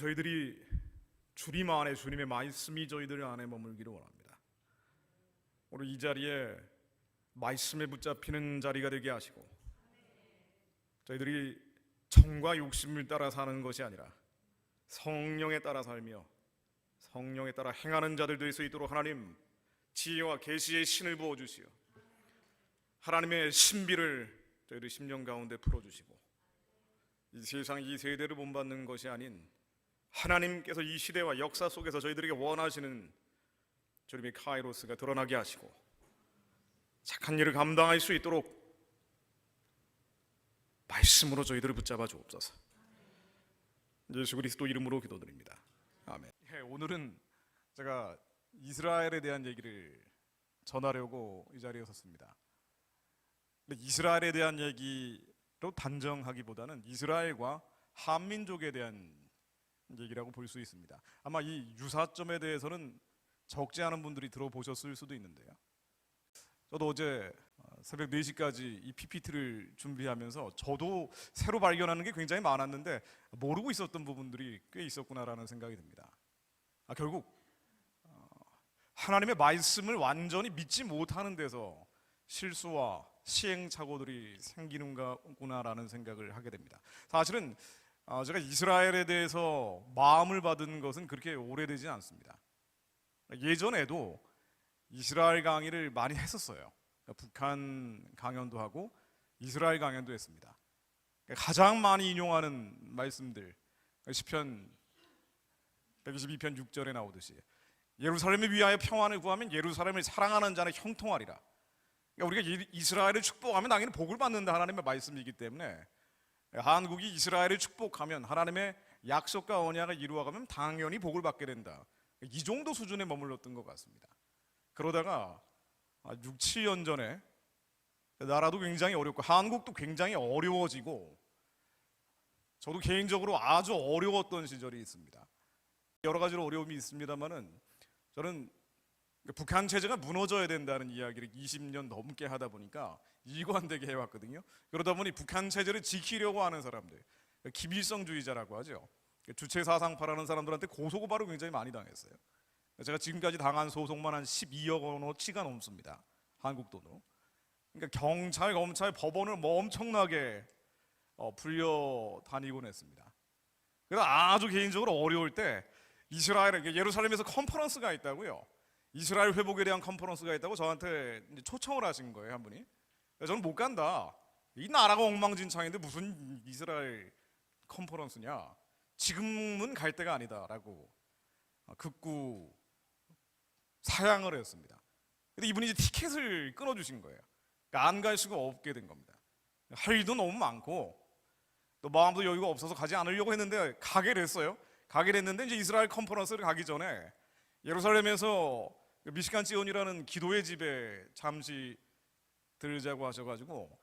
저희들이 주님 안에 주님의 말씀이 저희들 안에 머물기를 원합니다. 오늘 이 자리에 말씀에 붙잡히는 자리가 되게 하시고, 저희들이 정과 욕심을 따라 사는 것이 아니라 성령에 따라 살며 성령에 따라 행하는 자들 될 수 있도록 하나님 지혜와 계시의 신을 부어주시어 하나님의 신비를 저희들 심령 가운데 풀어주시고, 이 세상 이 세대를 본받는 것이 아닌 하나님께서 이 시대와 역사 속에서 저희들에게 원하시는 주님의 카이로스가 드러나게 하시고, 착한 일을 감당할 수 있도록 말씀으로 저희들을 붙잡아 주옵소서. 예수 그리스도 이름으로 기도드립니다. 아멘. 오늘은 제가 이스라엘에 대한 얘기를 전하려고 이 자리에 섰습니다. 근데 이스라엘에 대한 얘기로 단정하기보다는 이스라엘과 한민족에 대한 얘기라고 볼 수 있습니다. 아마 이 유사점에 대해서는 적지 않은 분들이 들어보셨을 수도 있는데요. 저도 어제 새벽 4시까지 이 PPT를 준비하면서 저도 새로 발견하는 게 굉장히 많았는데 모르고 있었던 부분들이 꽤 있었구나라는 생각이 듭니다. 결국 하나님의 말씀을 완전히 믿지 못하는 데서 실수와 시행착오들이 생기는구나라는 생각을 하게 됩니다. 사실은 제가 이스라엘에 대해서 마음을 받은 것은 그렇게 오래되지 않습니다. 예전에도 이스라엘 강의를 많이 했었어요. 북한 강연도 하고 이스라엘 강연도 했습니다. 가장 많이 인용하는 말씀들, 시편 122편 6절에 나오듯이 예루살렘을 위하여 평안을 구하면 예루살렘을 사랑하는 자는 형통하리라. 그러니까 우리가 이스라엘을 축복하면 당연히 복을 받는다 하나님의 말씀이기 때문에 한국이 이스라엘을 축복하면 하나님의 약속과 언약을 이루어가면 당연히 복을 받게 된다. 이 정도 수준에 머물렀던 것 같습니다. 그러다가 6, 7년 전에 나라도 굉장히 어렵고 한국도 굉장히 어려워지고 저도 개인적으로 아주 어려웠던 시절이 있습니다. 여러 가지로 어려움이 있습니다만은 저는 북한 체제가 무너져야 된다는 이야기를 20년 넘게 하다 보니까 일관되게 해왔거든요. 그러다 보니 북한 체제를 지키려고 하는 사람들, 김일성주의자라고 하죠. 주체 사상파라는 사람들한테 고소고발을 굉장히 많이 당했어요. 제가 지금까지 당한 소송만 한 12억 원어치가 넘습니다. 한국 돈으로. 그러니까 경찰, 검찰, 법원을 엄청나게 불려 다니곤 했습니다. 그래서 아주 개인적으로 어려울 때 이스라엘에 예루살렘에서 컨퍼런스가 있다고요. 이스라엘 회복에 대한 컨퍼런스가 있다고 저한테 초청을 하신 거예요, 한 분이. 저는 못 간다. 이 나라가 엉망진창인데 무슨 이스라엘 컨퍼런스냐. 지금은 갈 때가 아니다라고 극구 사양을 했습니다. 근데 이분이 이제 티켓을 끊어주신 거예요. 그러니까 안 갈 수가 없게 된 겁니다. 할 일도 너무 많고 또 마음도 여유가 없어서 가지 않으려고 했는데 가게 됐어요. 가게 됐는데 이제 이스라엘 컨퍼런스를 가기 전에 예루살렘에서 미시간 지온이라는 기도의 집에 잠시 들자고 하셔가지고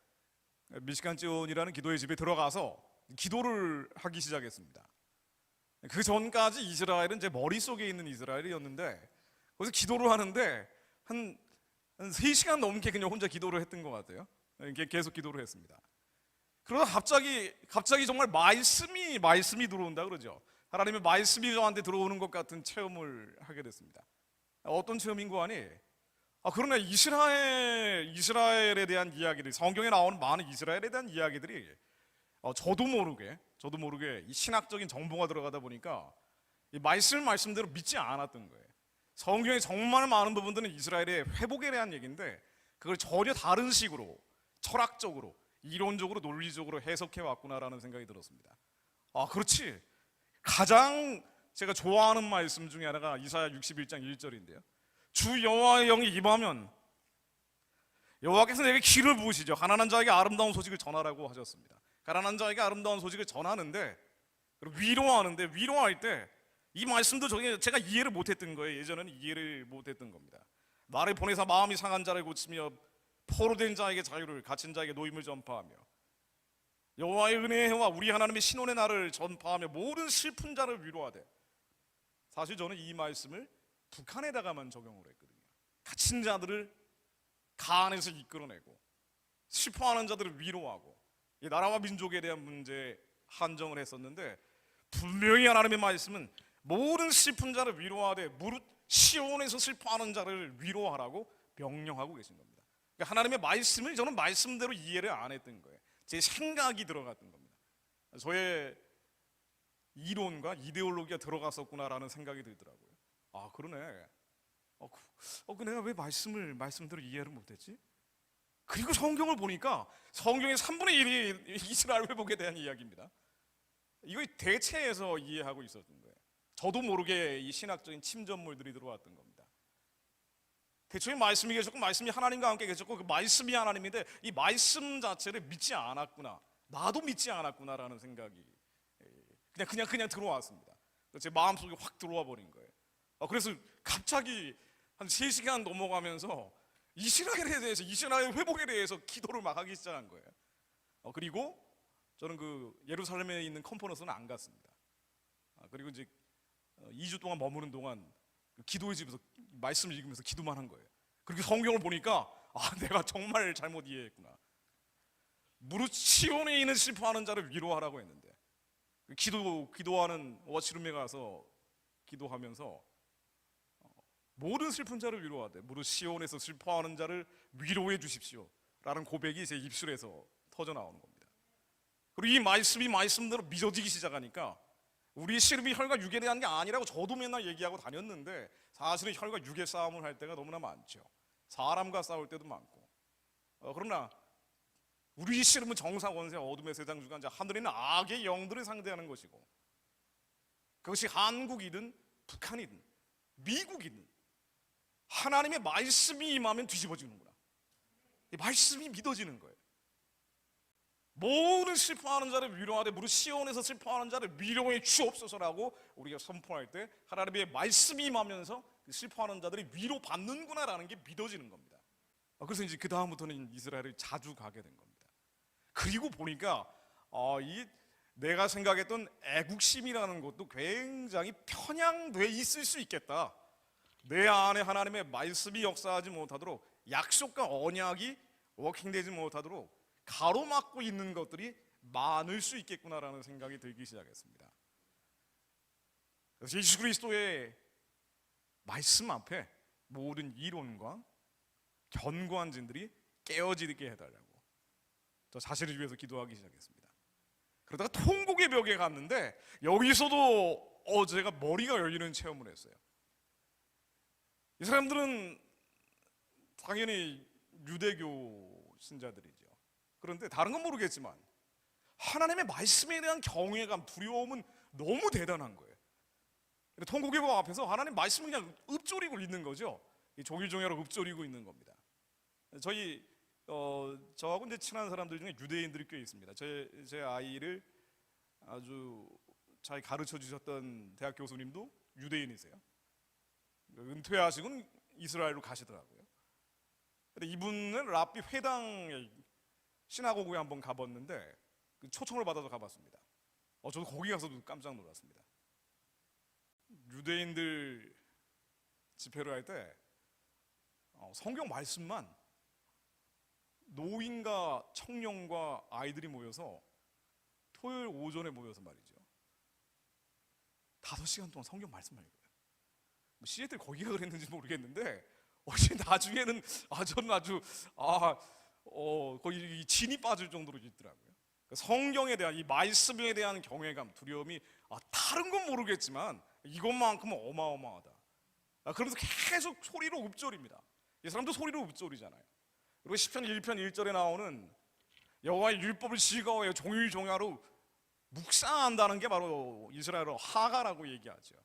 미시간 지온이라는 기도의 집에 들어가서 기도를 하기 시작했습니다. 그 전까지 이스라엘은 제 머릿속에 있는 이스라엘이었는데 거기서 기도를 하는데 한 3시간 넘게 그냥 혼자 기도를 했던 것 같아요. 계속 기도를 했습니다. 그러다 갑자기 정말 말씀이 들어온다 그러죠. 하나님의 말씀이 저한테 들어오는 것 같은 체험을 하게 됐습니다. 어떤 체험인 거 아니? 그러네. 이스라엘에 대한 이야기들, 성경에 나오는 많은 이스라엘에 대한 이야기들이 저도 모르게 이 신학적인 정보가 들어가다 보니까 이 말씀대로 믿지 않았던 거예요. 성경에 정말 많은 부분들은 이스라엘의 회복에 대한 얘기인데 그걸 전혀 다른 식으로 철학적으로 이론적으로 논리적으로 해석해 왔구나라는 생각이 들었습니다. 그렇지. 가장 제가 좋아하는 말씀 중에 하나가 이사야 61장 1절인데요. 주 여호와의 영이 임하면 여호와께서 내게 기를 부으시죠. 가난한 자에게 아름다운 소식을 전하라고 하셨습니다. 가난한 자에게 아름다운 소식을 전하는데 위로하는데 위로할 때 이 말씀도 제가 이해를 못했던 거예요. 예전에는 이해를 못했던 겁니다. 나를 보내사 마음이 상한 자를 고치며 포로된 자에게 자유를, 갇힌 자에게 노임을 전파하며 여호와의 은혜의 해와 우리 하나님의 신원의 날을 전파하며 모든 슬픈 자를 위로하되. 사실 저는 이 말씀을 북한에다가만 적용을 했거든요. 갇힌 자들을 가안에서 이끌어내고 슬퍼하는 자들을 위로하고 이 나라와 민족에 대한 문제에 한정을 했었는데 분명히 하나님의 말씀은 모든 슬픈 자를 위로하되 무릇 시온에서 슬퍼하는 자를 위로하라고 명령하고 계신 겁니다. 그러니까 하나님의 말씀을 저는 말씀대로 이해를 안 했던 거예요. 제 생각이 들어갔던 겁니다. 저의 이론과 이데올로기가 들어갔었구나라는 생각이 들더라고요. 아, 그러네. 내가 왜 말씀대로 이해를 못했지? 그리고 성경을 보니까 성경의 3분의 1이 이스라엘 회복에 대한 이야기입니다. 이거 대체해서 이해하고 있었던 거예요. 저도 모르게 이 신학적인 침전물들이 들어왔던 겁니다. 대초에 말씀이 계셨고 말씀이 하나님과 함께 계셨고 그 말씀이 하나님인데 이 말씀 자체를 믿지 않았구나, 나도 믿지 않았구나라는 생각이 그냥 들어왔습니다. 제 마음속에 확 들어와 버린 거예요. 그래서 갑자기 한 3시간 넘어가면서 이스라엘에 대해서, 이스라엘 회복에 대해서 기도를 막 하기 시작한 거예요. 그리고 저는 그 예루살렘에 있는 컨퍼런스는 안 갔습니다. 그리고 이제 2주 동안 머무는 동안 기도의 집에서 말씀을 읽으면서 기도만 한 거예요. 그리고 성경을 보니까 내가 정말 잘못 이해했구나. 무릇 시온에 있는 슬퍼하는 자를 위로하라고 했는데 기도하는 워치룸에 가서 기도하면서 모든 슬픈 자를 위로하되 무릇 시온에서 슬퍼하는 자를 위로해 주십시오 라는 고백이 제 입술에서 터져 나오는 겁니다. 그리고 이 말씀이 말씀대로 믿어지기 시작하니까 우리의 씨름이 혈과 육에 대한 게 아니라고 저도 맨날 얘기하고 다녔는데 사실은 혈과 육의 싸움을 할 때가 너무나 많죠. 사람과 싸울 때도 많고. 그러나 우리의 씨름은 정사 권세 어둠의 세상 주관자 하늘에 있는 악의 영들을 상대하는 것이고, 그것이 한국이든 북한이든 미국이든 하나님의 말씀이 임하면 뒤집어지는구나. 이 말씀이 믿어지는 거예요. 모든 슬퍼하는 자를 위로하되 무릇 시온에서 슬퍼하는 자를 위로해 주옵소서라고 우리가 선포할 때 하나님의 말씀이 임하면서 그 슬퍼하는 자들이 위로받는구나라는 게 믿어지는 겁니다. 그래서 이제 그 다음부터는 이스라엘을 자주 가게 된 겁니다. 그리고 보니까 내가 생각했던 애국심이라는 것도 굉장히 편향돼 있을 수 있겠다. 내 안에 하나님의 말씀이 역사하지 못하도록, 약속과 언약이 워킹되지 못하도록 가로막고 있는 것들이 많을 수 있겠구나라는 생각이 들기 시작했습니다. 그래서 예수 그리스도의 말씀 앞에 모든 이론과 견고한 진들이 깨어지게 해달라고 저 자신을 위해서 기도하기 시작했습니다. 그러다가 통곡의 벽에 갔는데 여기서도 제가 머리가 열리는 체험을 했어요. 이 사람들은 당연히 유대교 신자들이죠. 그런데 다른 건 모르겠지만 하나님의 말씀에 대한 경외감, 두려움은 너무 대단한 거예요. 통곡의 벽 앞에서 하나님 말씀을 그냥 읊조리고 있는 거죠. 종일종일하고 읊조리고 있는 겁니다. 저하고 이제 친한 사람들 중에 유대인들이 꽤 있습니다. 제 아이를 아주 잘 가르쳐 주셨던 대학 교수님도 유대인이세요. 은퇴하시고는 이스라엘로 가시더라고요. 근데 이분은 랍비 회당에 시나고그에 한번 가봤는데 초청을 받아서 가봤습니다. 저도 거기 가서도 깜짝 놀랐습니다. 유대인들 집회를 할 때 성경 말씀만 노인과 청년과 아이들이 모여서 토요일 오전에 모여서 말이죠, 5시간 동안 성경 말씀만 읽어요. 시애틀 거기가 그랬는지 모르겠는데 나중에는 저는 아주 거의 진이 빠질 정도로 있더라고요. 성경에 대한 이 말씀에 대한 경외감, 두려움이 다른 건 모르겠지만 이것만큼은 어마어마하다. 그러면서 계속 소리로 읊조립니다. 이 사람도 소리로 읊조리잖아요. 그리고 시편 1편 1절에 나오는 여호와의 율법을 즐거워해 종일종야로 묵상한다는 게 바로 이스라엘어 하가라고 얘기하죠.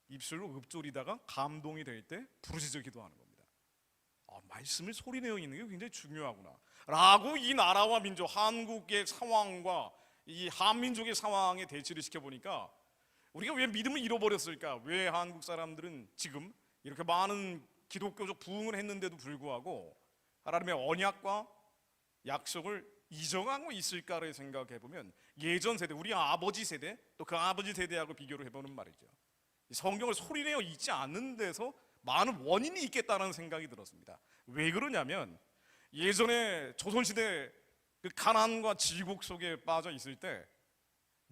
입술로 읊조리다가 감동이 될 때 부르짖어 기도하는 겁니다. 말씀을 소리내어 있는 게 굉장히 중요하구나 라고 이 나라와 민족, 한국의 상황과 이 한민족의 상황에 대치를 시켜보니까 우리가 왜 믿음을 잃어버렸을까? 왜 한국 사람들은 지금 이렇게 많은 기독교적 부흥을 했는데도 불구하고 하나님의 언약과 약속을 잊어가고 있을까를 생각해보면 예전 세대, 우리 아버지 세대, 또 그 아버지 세대하고 비교를 해보는 말이죠, 성경을 소리내어 읽지 않는 데서 많은 원인이 있겠다는 생각이 들었습니다. 왜 그러냐면 예전에 조선시대 그 가난과 질곡 속에 빠져 있을 때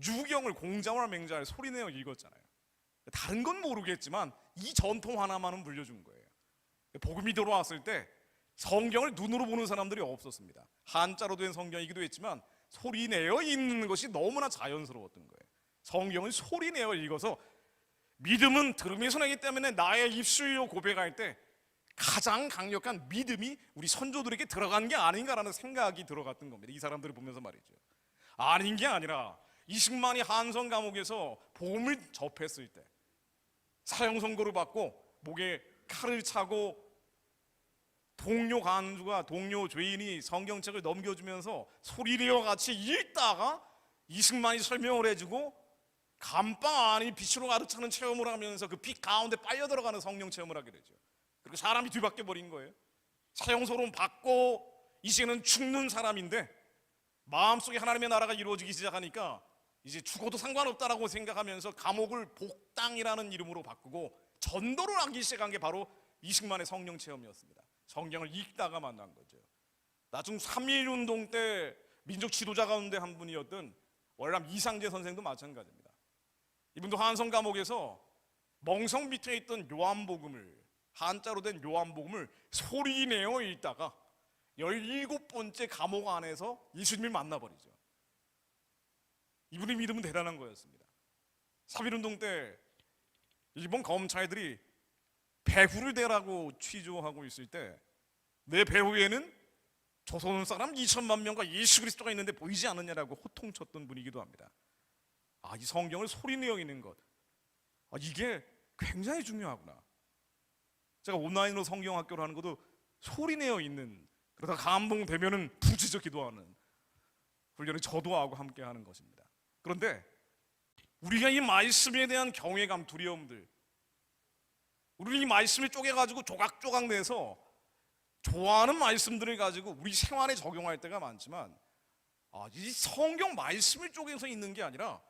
유경을 공자와 맹자를 소리내어 읽었잖아요. 다른 건 모르겠지만 이 전통 하나만은 물려준 거예요. 복음이 들어왔을 때 성경을 눈으로 보는 사람들이 없었습니다. 한자로 된 성경이기도 했지만 소리내어 읽는 것이 너무나 자연스러웠던 거예요. 성경을 소리내어 읽어서 믿음은 들음에서 나기 때문에 나의 입술로 고백할 때 가장 강력한 믿음이 우리 선조들에게 들어간 게 아닌가라는 생각이 들어갔던 겁니다. 이 사람들을 보면서 말이죠. 아닌 게 아니라 20만이 한성 감옥에서 복음을 접했을 때 사형 선고를 받고 목에 칼을 차고 동료 간수가 동료 죄인이 성경책을 넘겨주면서 소리내어 같이 읽다가 20만이 설명을 해주고 감방 안이 빛으로 가득 차는 체험을 하면서 그 빛 가운데 빨려 들어가는 성령 체험을 하게 되죠. 그리고 사람이 뒤바뀌어 버린 거예요. 사형선고 받고 이제는 죽는 사람인데 마음속에 하나님의 나라가 이루어지기 시작하니까 이제 죽어도 상관없다라고 생각하면서 감옥을 복당이라는 이름으로 바꾸고 전도를 하기 시작한 게 바로 20만의 성령 체험이었습니다. 성경을 읽다가 만난 거죠. 나중 3.1운동 때 민족 지도자 가운데 한 분이었던 월남 이상재 선생도 마찬가지입니다. 이분도 한성 감옥에서 멍성 밑에 있던 요한복음을 한자로 된 요한복음을 소리내어 읽다가 17번째 감옥 안에서 예수님을 만나버리죠. 이분의 믿음은 대단한 거였습니다. 3.1운동 때 일본 검찰들이 배후를 대라고 취조하고 있을 때 내 배후에는 조선 사람 2천만 명과 예수 그리스도가 있는데 보이지 않느냐라고 호통쳤던 분이기도 합니다. 이 성경을 소리내어 읽는 것, 이게 굉장히 중요하구나. 제가 온라인으로 성경학교를 하는 것도 소리내어 읽는, 그러다 감동되면은 부지적 기도하는 훈련을 저도 하고 함께 하는 것입니다. 그런데 우리가 이 말씀에 대한 경외감, 두려움들, 우리 이 말씀을 쪼개가지고 조각조각 내서 좋아하는 말씀들을 가지고 우리 생활에 적용할 때가 많지만 이 성경 말씀을 쪼개서 읽는 게 아니라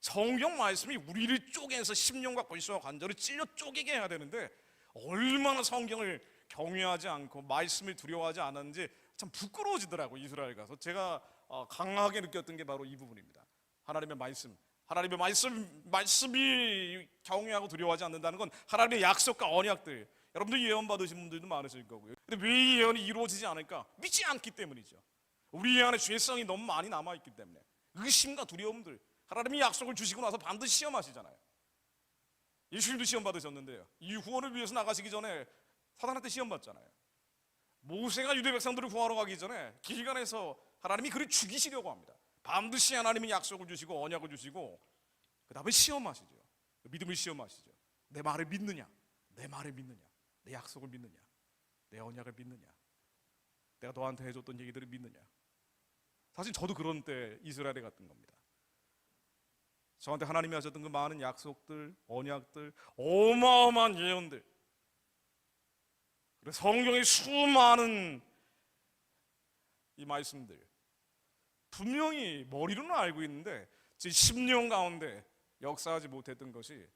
성경 말씀이 우리를 쪼개서 심령과 골수와 관절을 찔러 쪼개게 해야 되는데 얼마나 성경을 경외하지 않고 말씀을 두려워하지 않았는지 참 부끄러워지더라고요. 이스라엘 가서 제가 강하게 느꼈던 게 바로 이 부분입니다. 하나님의 말씀이 경외하고 두려워하지 않는다는 건 하나님의 약속과 언약들, 여러분들 예언 받으신 분들도 많으실 거고요. 근데 왜 이 예언이 이루어지지 않을까? 믿지 않기 때문이죠. 우리 안에 죄성이 너무 많이 남아있기 때문에 의심과 두려움들, 하나님이 약속을 주시고 나서 반드시 시험하시잖아요. 예수님도 시험 받으셨는데요, 이 후원을 위해서 나가시기 전에 사단한테 시험 받잖아요. 모세가 유대 백성들을 구하러 가기 전에 길간에서 하나님이 그를 죽이시려고 합니다. 반드시 하나님이 약속을 주시고 언약을 주시고 그 다음에 시험하시죠. 믿음을 시험하시죠. 내 말을 믿느냐, 내 말을 믿느냐, 내 약속을 믿느냐, 내 언약을 믿느냐, 내가 너한테 해줬던 얘기들을 믿느냐. 사실 저도 그런 때 이스라엘에 갔던 겁니다. 저한테 하나님이 하셨던 그 많은 약속들, 언약들, 어마어마한 예언들, 그래서 성경의 수많은 이 말씀들, 분명히 머리로는 알고 있는데 제 심령 가운데 역사하지 못했던 것이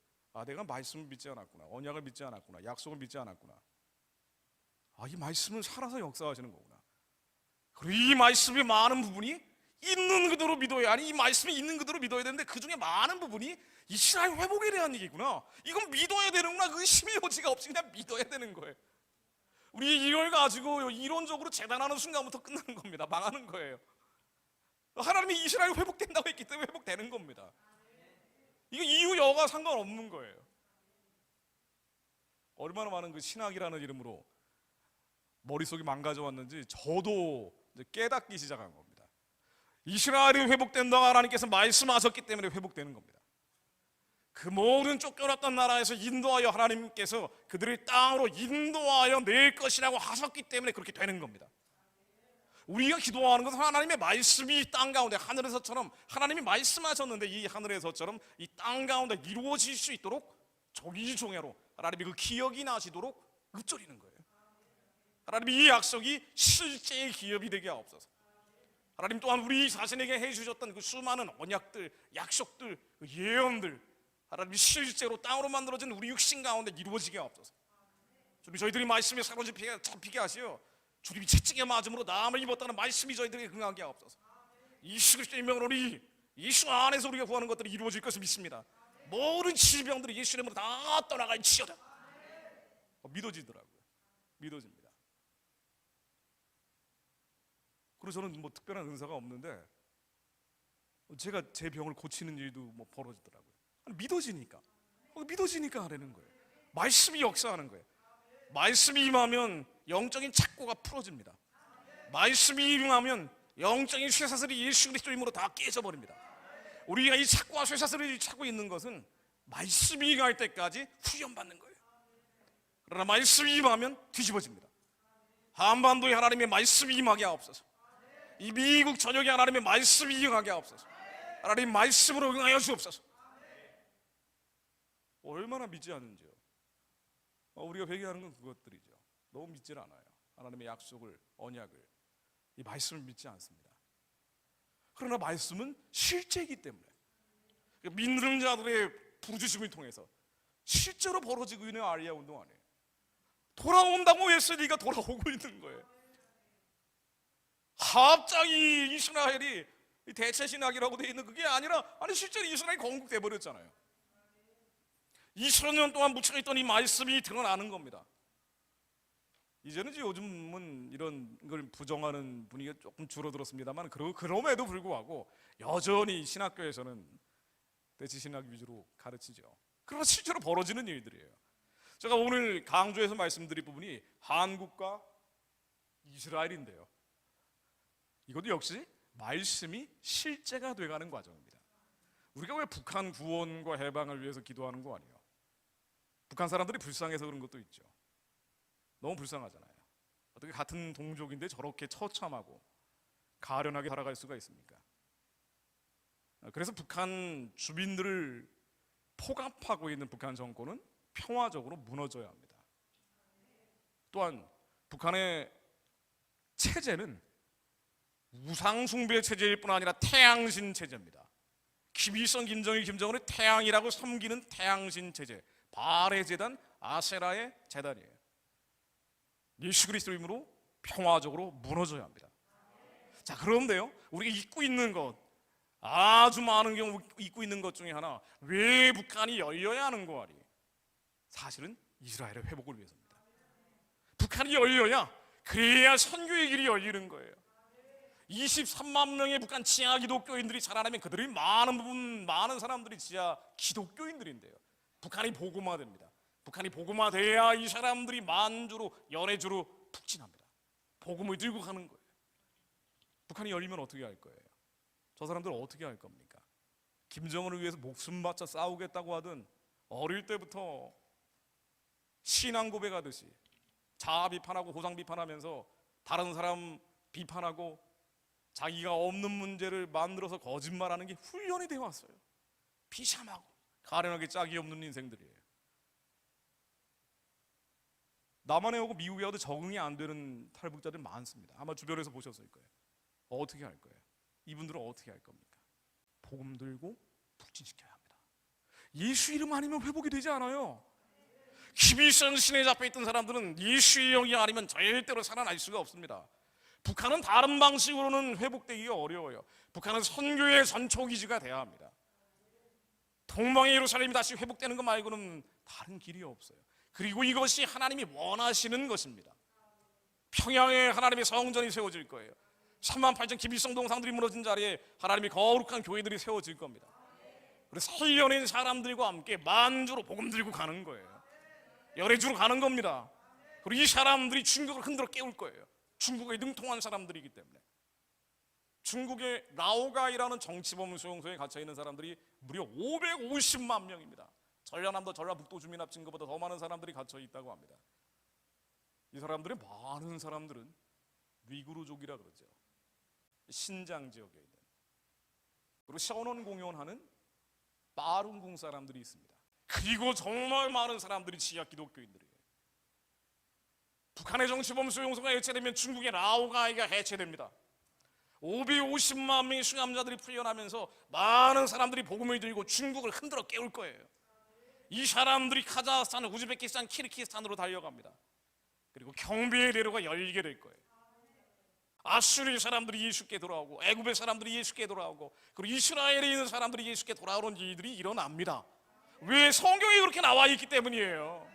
내가 말씀을 믿지 않았구나, 언약을 믿지 않았구나, 약속을 믿지 않았구나. 이 말씀은 살아서 역사하시는 거구나. 그리고 이 말씀의 많은 부분이 있는 그대로 믿어야, 이 말씀이 있는 그대로 믿어야 되는데 그 중에 많은 부분이 이스라엘 회복에 대한 얘기구나. 이건 믿어야 되는구나. 의심의 여지가 없이 그냥 믿어야 되는 거예요. 우리 이걸 가지고 이론적으로 재단하는 순간부터 끝나는 겁니다. 망하는 거예요. 하나님이 이스라엘 회복된다고 했기 때문에 회복되는 겁니다. 이거 이유 여가 상관없는 거예요. 얼마나 많은 그 신학이라는 이름으로 머릿속이 망가져 왔는지 저도 이제 깨닫기 시작한 겁니다. 이스라엘이 회복된다고 하나님께서 말씀하셨기 때문에 회복되는 겁니다. 그 모든 쫓겨났던 나라에서 인도하여 하나님께서 그들을 땅으로 인도하여 낼 것이라고 하셨기 때문에 그렇게 되는 겁니다. 우리가 기도하는 것은 하나님의 말씀이 땅 가운데 하늘에서처럼, 하나님이 말씀하셨는데 이 하늘에서처럼 이 땅 가운데 이루어질 수 있도록 조기종회로 하나님이 그 기억이 나시도록 읊조리는 거예요. 하나님이 이 약속이 실제의 기업이 되게 하옵소서. 하나님 또한 우리 자신에게 해주셨던 그 수많은 언약들, 약속들, 그 예언들, 하나님이 실제로 땅으로 만들어진 우리 육신 가운데 이루어지게 하옵소서. 주님, 저희들이 말씀에 사로잡히게 하시어 주님이 채찍에 맞음으로 나음을 입었다는 말씀이 저희들에게 응하게 하옵소서. 예수 그리스도의 이름으로 예수 안에서 우리가 구하는 것들이 이루어질 것을 믿습니다. 모든 질병들이 예수 이름으로 다 떠나갈지어다. 믿어지더라고요. 믿어집니다. 그래서 저는 뭐 특별한 은사가 없는데 제가 제 병을 고치는 일도 뭐 벌어지더라고요. 믿어지니까 하라는 거예요. 말씀이 역사하는 거예요. 말씀이 임하면 영적인 착고가 풀어집니다. 말씀이 임하면 영적인 쇠사슬이 예수 그리스도 이름으로 다 깨져버립니다. 우리가 이 착고와 쇠사슬을 찾고 있는 것은 말씀이 임할 때까지 훈련받는 거예요. 그러나 말씀이 임하면 뒤집어집니다. 한반도에 하나님의 말씀이 임하게 하옵소서. 이 미국 전역에 하나님의 말씀이 임하게 하옵소서. 하나님 말씀으로 응하여 주옵소서. 얼마나 믿지 않는지요. 우리가 회개하는 건 그것들이죠. 너무 믿질 않아요. 하나님의 약속을, 언약을, 이 말씀을 믿지 않습니다. 그러나 말씀은 실제이기 때문에 믿는 자들의 부르짖음을 통해서 실제로 벌어지고 있는 알리야 운동 안에 돌아온다고 웨슬리가 돌아오고 있는 거예요. 갑자기 이스라엘이 대체 신학이라고 되어 있는 그게 아니라 실제로 이스라엘이 건국돼 버렸잖아요. 2000년 동안 묻혀있던 이 말씀이 드러나는 겁니다. 이제는 요즘은 이런 걸 부정하는 분위기가 조금 줄어들었습니다만 그럼에도 불구하고 여전히 신학교에서는 대체 신학 위주로 가르치죠. 그러나 실제로 벌어지는 일들이에요. 제가 오늘 강조해서 말씀드릴 부분이 한국과 이스라엘인데요. 이것도 역시 말씀이 실제가 돼가는 과정입니다. 우리가 왜 북한 구원과 해방을 위해서 기도하는 거 아니에요? 북한 사람들이 불쌍해서 그런 것도 있죠. 너무 불쌍하잖아요. 어떻게 같은 동족인데 저렇게 처참하고 가련하게 살아갈 수가 있습니까? 그래서 북한 주민들을 포갑하고 있는 북한 정권은 평화적으로 무너져야 합니다. 또한 북한의 체제는 우상숭배 체제일 뿐 아니라 태양신 체제입니다. 김일성, 김정일, 김정은의 태양이라고 섬기는 태양신 체제, 바알의 제단, 아세라의 제단이에요. 예수 그리스도 이름으로 평화적으로 무너져야 합니다. 자, 그런데요, 우리가 잊고 있는 것, 아주 많은 경우 잊고 있는 것 중에 하나, 왜 북한이 열려야 하는 거 아니에요? 사실은 이스라엘의 회복을 위해서입니다. 북한이 열려야, 그래야 선교의 길이 열리는 거예요. 23만 명의 북한 지하 기독교인들이 자라나면 그들이 많은 사람들이 지하 기독교인들인데요. 북한이 복음화됩니다. 북한이 복음화돼야 이 사람들이 만주로 연해주로 북진합니다. 복음을 들고 가는 거예요. 북한이 열리면 어떻게 할 거예요? 저 사람들 어떻게 할 겁니까? 김정은을 위해서 목숨 바쳐 싸우겠다고 하든 어릴 때부터 신앙 고백하듯이 자아 비판하고 호상 비판하면서 다른 사람 비판하고 자기가 없는 문제를 만들어서 거짓말하는 게 훈련이 되어 왔어요. 비참하고 가련하게 짝이 없는 인생들이에요. 남한에 오고 미국에 와도 적응이 안 되는 탈북자들 많습니다. 아마 주변에서 보셨을 거예요. 어떻게 할 거예요? 이분들은 어떻게 할 겁니까? 복음 들고 북진시켜야 합니다. 예수 이름 아니면 회복이 되지 않아요. 김일성 신에 잡혀있던 사람들은 예수의 영이 아니면 절대로 살아날 수가 없습니다. 북한은 다른 방식으로는 회복되기가 어려워요. 북한은 선교의 전초기지가 돼야 합니다. 동방의 예루살렘이 다시 회복되는 것 말고는 다른 길이 없어요. 그리고 이것이 하나님이 원하시는 것입니다. 평양에 하나님의 성전이 세워질 거예요. 38,000 김일성 동상들이 무너진 자리에 하나님이 거룩한 교회들이 세워질 겁니다. 그래서 살려낸 사람들과 함께 만주로 복음 들고 가는 거예요. 열애주로 가는 겁니다. 그리고 이 사람들이 중국을 흔들어 깨울 거예요. 중국에 능통한 사람들이기 때문에. 중국의 라오가이라는 정치범 수용소에 갇혀있는 사람들이 무려 550만 명입니다. 전라남도 전라북도 주민 합친 것보다 더 많은 사람들이 갇혀있다고 합니다. 이 사람들의 많은 사람들은 위구르족이라 그러죠. 신장 지역에 있는. 그리고 셔넌 공연하는 빠룬궁 사람들이 있습니다. 그리고 정말 많은 사람들이 지하 기독교인들이에요. 북한의 정치범 수용소가 해체되면 중국의 라오가이가 해체됩니다. 550만 명의 수감자들이 풀려나면서 많은 사람들이 복음을 들고 중국을 흔들어 깨울 거예요. 이 사람들이 카자흐스탄, 우즈베키스탄, 키르기스탄으로 달려갑니다. 그리고 경배의 대로가 열리게 될 거예요. 아수르 사람들이 예수께 돌아오고 애굽의 사람들이 예수께 돌아오고 그리고 이스라엘에 있는 사람들이 예수께 돌아오는 일들이 일어납니다. 왜? 성경에 그렇게 나와 있기 때문이에요.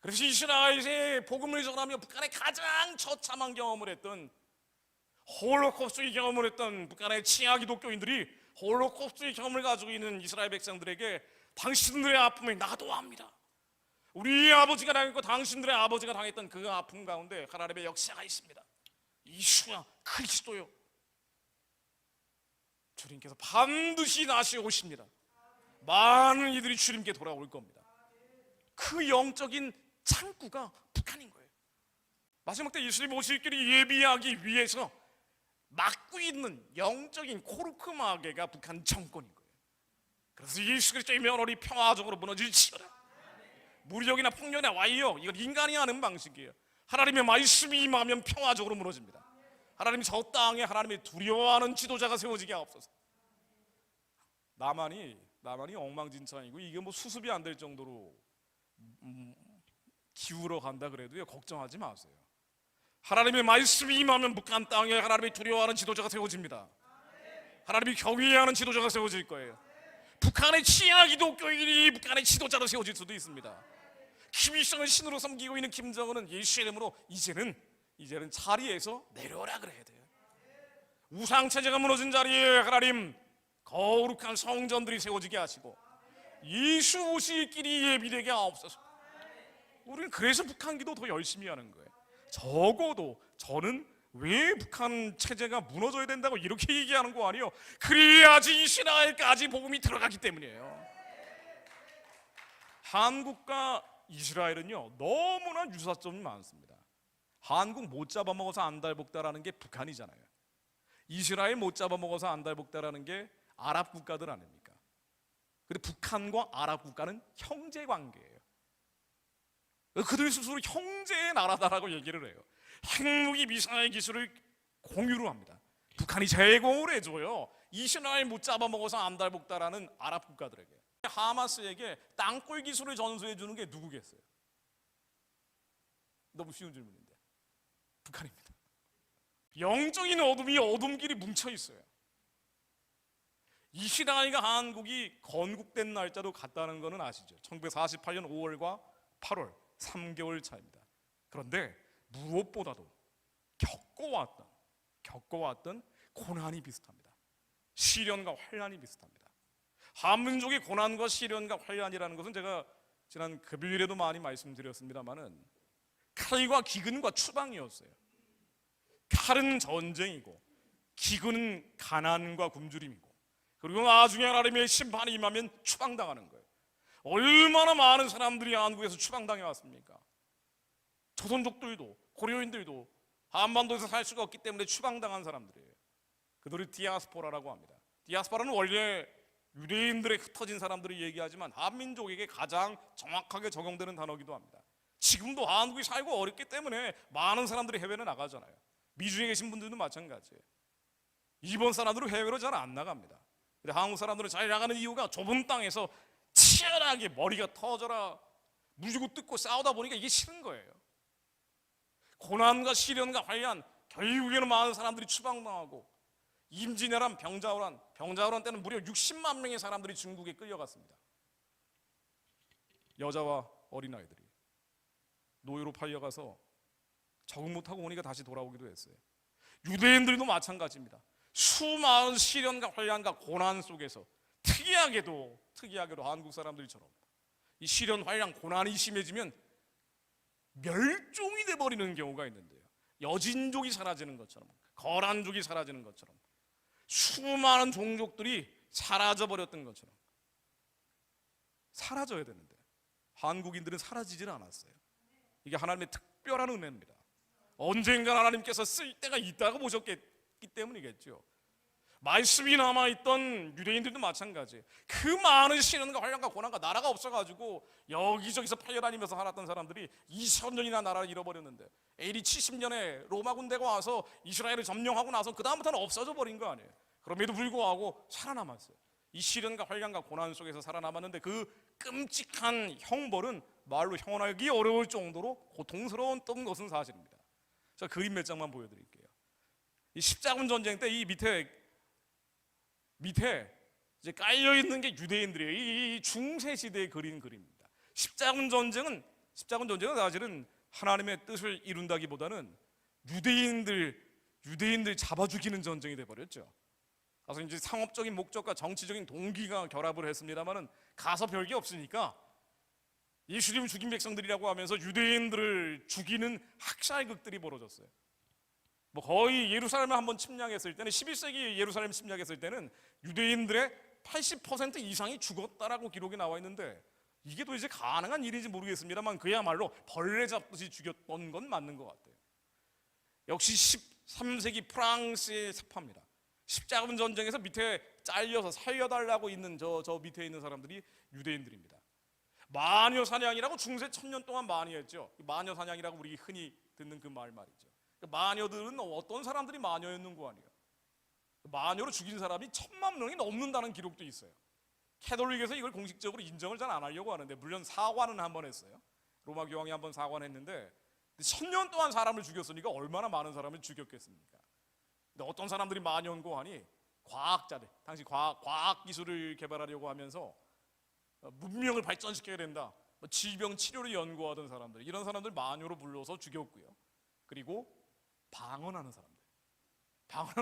그래서 이스라엘에 복음을 전하며 북한에 가장 처참한 경험을 했던, 홀로코스트의 경험을 했던 북한의 치아 기독교인들이 홀로코스트의 경험을 가지고 있는 이스라엘 백성들에게 당신들의 아픔을 나도 압니다, 우리 아버지가 당했고 당신들의 아버지가 당했던 그 아픔 가운데 하나님의 역사가 있습니다. 이수가 그리스도요, 주님께서 반드시 다시 오십니다. 많은 이들이 주님께 돌아올 겁니다. 그 영적인 창구가 북한인 거예요. 마지막 때 예수님 오실 길을 예비하기 위해서 막고 있는 영적인 코르크 마개가 북한 정권인 거예요. 그래서 예수 그리스도의 면허리 평화적으로 무너질지어다. 무력이나 폭력이나 와이요, 이건 인간이 하는 방식이에요. 하나님의 말씀이 임하면 평화적으로 무너집니다. 하나님 저 땅에 하나님의 두려워하는 지도자가 세워지게 하옵소서. 남한이 엉망진창이고 이게 뭐 수습이 안 될 정도로 기울어 간다 그래도요, 걱정하지 마세요. 하나님의 말씀이 임하면 북한 땅에 하나님의 두려워하는 지도자가 세워집니다. 하나님이 경외하는 지도자가 세워질 거예요. 북한의 치아 기독교인이 북한의 지도자로 세워질 수도 있습니다. 김일성을 신으로 섬기고 있는 김정은은 예수의 이름으로 이제는 자리에서 내려오라 그래야 돼요. 우상체제가 무너진 자리에 하나님 거룩한 성전들이 세워지게 하시고 예수 오실 길이 예비되게 하옵소서. 우리는 그래서 북한 기도 더 열심히 하는 거예요. 적어도 저는 왜 북한 체제가 무너져야 된다고 이렇게 얘기하는 거 아니에요. 그래야지 이스라엘까지 복음이 들어가기 때문이에요. 한국과 이스라엘은요 너무나 유사점이 많습니다. 한국 못 잡아먹어서 안달복달하는 게 북한이잖아요. 이스라엘 못 잡아먹어서 안달복달하는 게 아랍 국가들 아닙니까? 근데 북한과 아랍 국가는 형제 관계예요. 그들 스스로 형제의 나라다라고 얘기를 해요. 핵무기 미사일 기술을 공유를 합니다. 북한이 제공을 해줘요. 이스라엘 못 잡아먹어서 안달복달하는 아랍 국가들에게. 하마스에게 땅굴 기술을 전수해 주는 게 누구겠어요? 너무 쉬운 질문인데 북한입니다. 영적인 어둠이 어둠끼리 뭉쳐 있어요. 이스라엘과 한국이 건국된 날짜도 같다는 것은 아시죠? 1948년 5월과 8월 3개월 차입니다. 그런데 무엇보다도 겪어왔던 고난이 비슷합니다. 시련과 환난이 비슷합니다. 한민족의 고난과 시련과 환난이라는 것은 제가 지난 금요일에도 많이 말씀드렸습니다마는 칼과 기근과 추방이었어요. 칼은 전쟁이고 기근은 가난과 굶주림이고 그리고 나중에 하나님의 심판이 임하면 추방당하는 거예요. 얼마나 많은 사람들이 한국에서 추방당해 왔습니까? 조선족들도 고려인들도 한반도에서 살 수가 없기 때문에 추방당한 사람들이에요. 그들을 디아스포라라고 합니다. 디아스포라는 원래 유대인들의 흩어진 사람들을 얘기하지만 한민족에게 가장 정확하게 적용되는 단어이기도 합니다. 지금도 한국이 살고 어렵기 때문에 많은 사람들이 해외로 나가잖아요. 미주에 계신 분들도 마찬가지예요. 일본 사람들은 해외로 잘 안 나갑니다. 근데 한국 사람들은 잘 나가는 이유가 좁은 땅에서 치열하게 머리가 터져라 무지고 뜯고 싸우다 보니까 이게 싫은 거예요. 고난과 시련과 환난, 결국에는 많은 사람들이 추방당하고 임진왜란, 병자호란 때는 무려 60만 명의 사람들이 중국에 끌려갔습니다. 여자와 어린아이들이 노예로 팔려가서 적응 못하고 오니까 다시 돌아오기도 했어요. 유대인들도 마찬가지입니다. 수많은 시련과 환난과 고난 속에서 특이하게도 한국 사람들처럼 이 시련, 환난, 고난이 심해지면 멸종이 돼버리는 경우가 있는데요. 여진족이 사라지는 것처럼, 거란족이 사라지는 것처럼, 수많은 종족들이 사라져버렸던 것처럼 사라져야 되는데 한국인들은 사라지질 않았어요. 이게 하나님의 특별한 은혜입니다. 언젠가 하나님께서 쓸 때가 있다고 보셨기 때문이겠죠. 말씀이 남아있던 유대인들도 마찬가지예요. 그 많은 시련과 환난과 고난과 나라가 없어가지고 여기저기서 팔려다니면서 살았던 사람들이 2000년이나 나라를 잃어버렸는데 AD 70년에 로마 군대가 와서 이스라엘을 점령하고 나서 그 다음부터는 없어져 버린 거 아니에요. 그럼에도 불구하고 살아남았어요. 이 시련과 환난과 고난 속에서 살아남았는데 그 끔찍한 형벌은 말로 형언하기 어려울 정도로 고통스러웠던 것은 사실입니다. 자, 그림 몇 장만 보여드릴게요. 이 십자군 전쟁 때 이 밑에 이제 깔려 있는 게 유대인들이에요. 이 중세 시대에 그린 그림입니다. 십자군 전쟁은 사실은 하나님의 뜻을 이룬다기보다는 유대인들 잡아 죽이는 전쟁이 돼 버렸죠. 가서 이제 상업적인 목적과 정치적인 동기가 결합을 했습니다만은 가서 별게 없으니까 예수님 죽인 백성들이라고 하면서 유대인들을 죽이는 학살극들이 벌어졌어요. 뭐 거의 예루살렘을 한번 침략했을 때는 11세기 예루살렘 침략했을 때는 유대인들의 80% 이상이 죽었다라고 기록이 나와 있는데 이게 도대체 가능한 일인지 모르겠습니다만 그야말로 벌레 잡듯이 죽였던 건 맞는 것 같아요. 역시 13세기 프랑스의 습합니다. 십자군 전쟁에서 밑에 잘려서 살려달라고 있는 저 밑에 있는 사람들이 유대인들입니다. 마녀 사냥이라고 중세 1000년 동안 많이 했죠. 마녀 사냥이라고 우리 흔히 듣는 그 말이죠. 마녀들은 어떤 사람들이 마녀였는 거 아니에요. 마녀로 죽인 사람이 1000만 명이 넘는다는 기록도 있어요. 캐톨릭에서 이걸 공식적으로 인정을 잘 안 하려고 하는데 물론 사과는 한번 했어요. 로마 교황이 한번 사과는 했는데 1000년 동안 사람을 죽였으니까 얼마나 많은 사람을 죽였겠습니까? 근데 어떤 사람들이 마녀인고 하니 과학자들, 당시 과학 기술을 개발하려고 하면서 문명을 발전시켜야 된다, 질병 치료를 연구하던 사람들, 이런 사람들 마녀로 불러서 죽였고요. 그리고 방언하는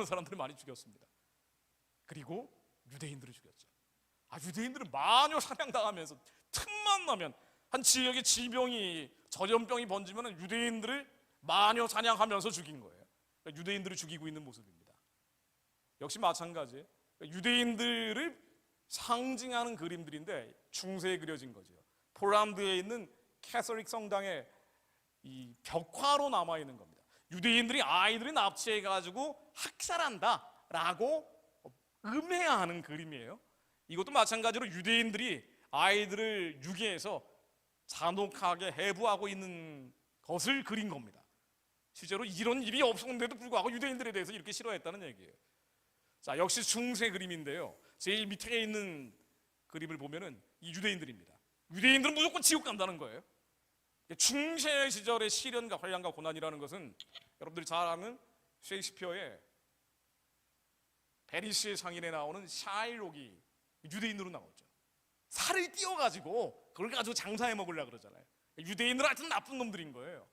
사람들 많이 죽였습니다. 그리고 유대인들을 죽였죠. 유대인들은 마녀 사냥당하면서 틈만 나면 한 지역에 전염병이 번지면 유대인들을 마녀 사냥하면서 죽인 거예요. 그러니까 유대인들을 죽이고 있는 모습입니다. 역시 마찬가지, 유대인들을 상징하는 그림들인데 중세에 그려진 거죠. 폴란드에 있는 캐서릭 성당의 이 벽화로 남아 있는 겁니다. 유대인들이 아이들을 납치해가지고 학살한다라고 음해하는 그림이에요. 이것도 마찬가지로 유대인들이 아이들을 유기해서 잔혹하게 해부하고 있는 것을 그린 겁니다. 실제로 이런 일이 없었는데도 불구하고 유대인들에 대해서 이렇게 싫어했다는 얘기예요. 자, 역시 중세 그림인데요. 제일 밑에 있는 그림을 보면은 이 유대인들입니다. 유대인들은 무조건 지옥 간다는 거예요. 중세 시절의 시련과 환난과 고난이라는 것은 여러분들이 잘 아는 셰익스피어의 베니스의 상인에 나오는 샤일록이 유대인으로 나오죠. 살을 띄워가지고 그걸 가지고 장사해 먹으려고 그러잖아요. 유대인들은 하여튼 나쁜 놈들인 거예요.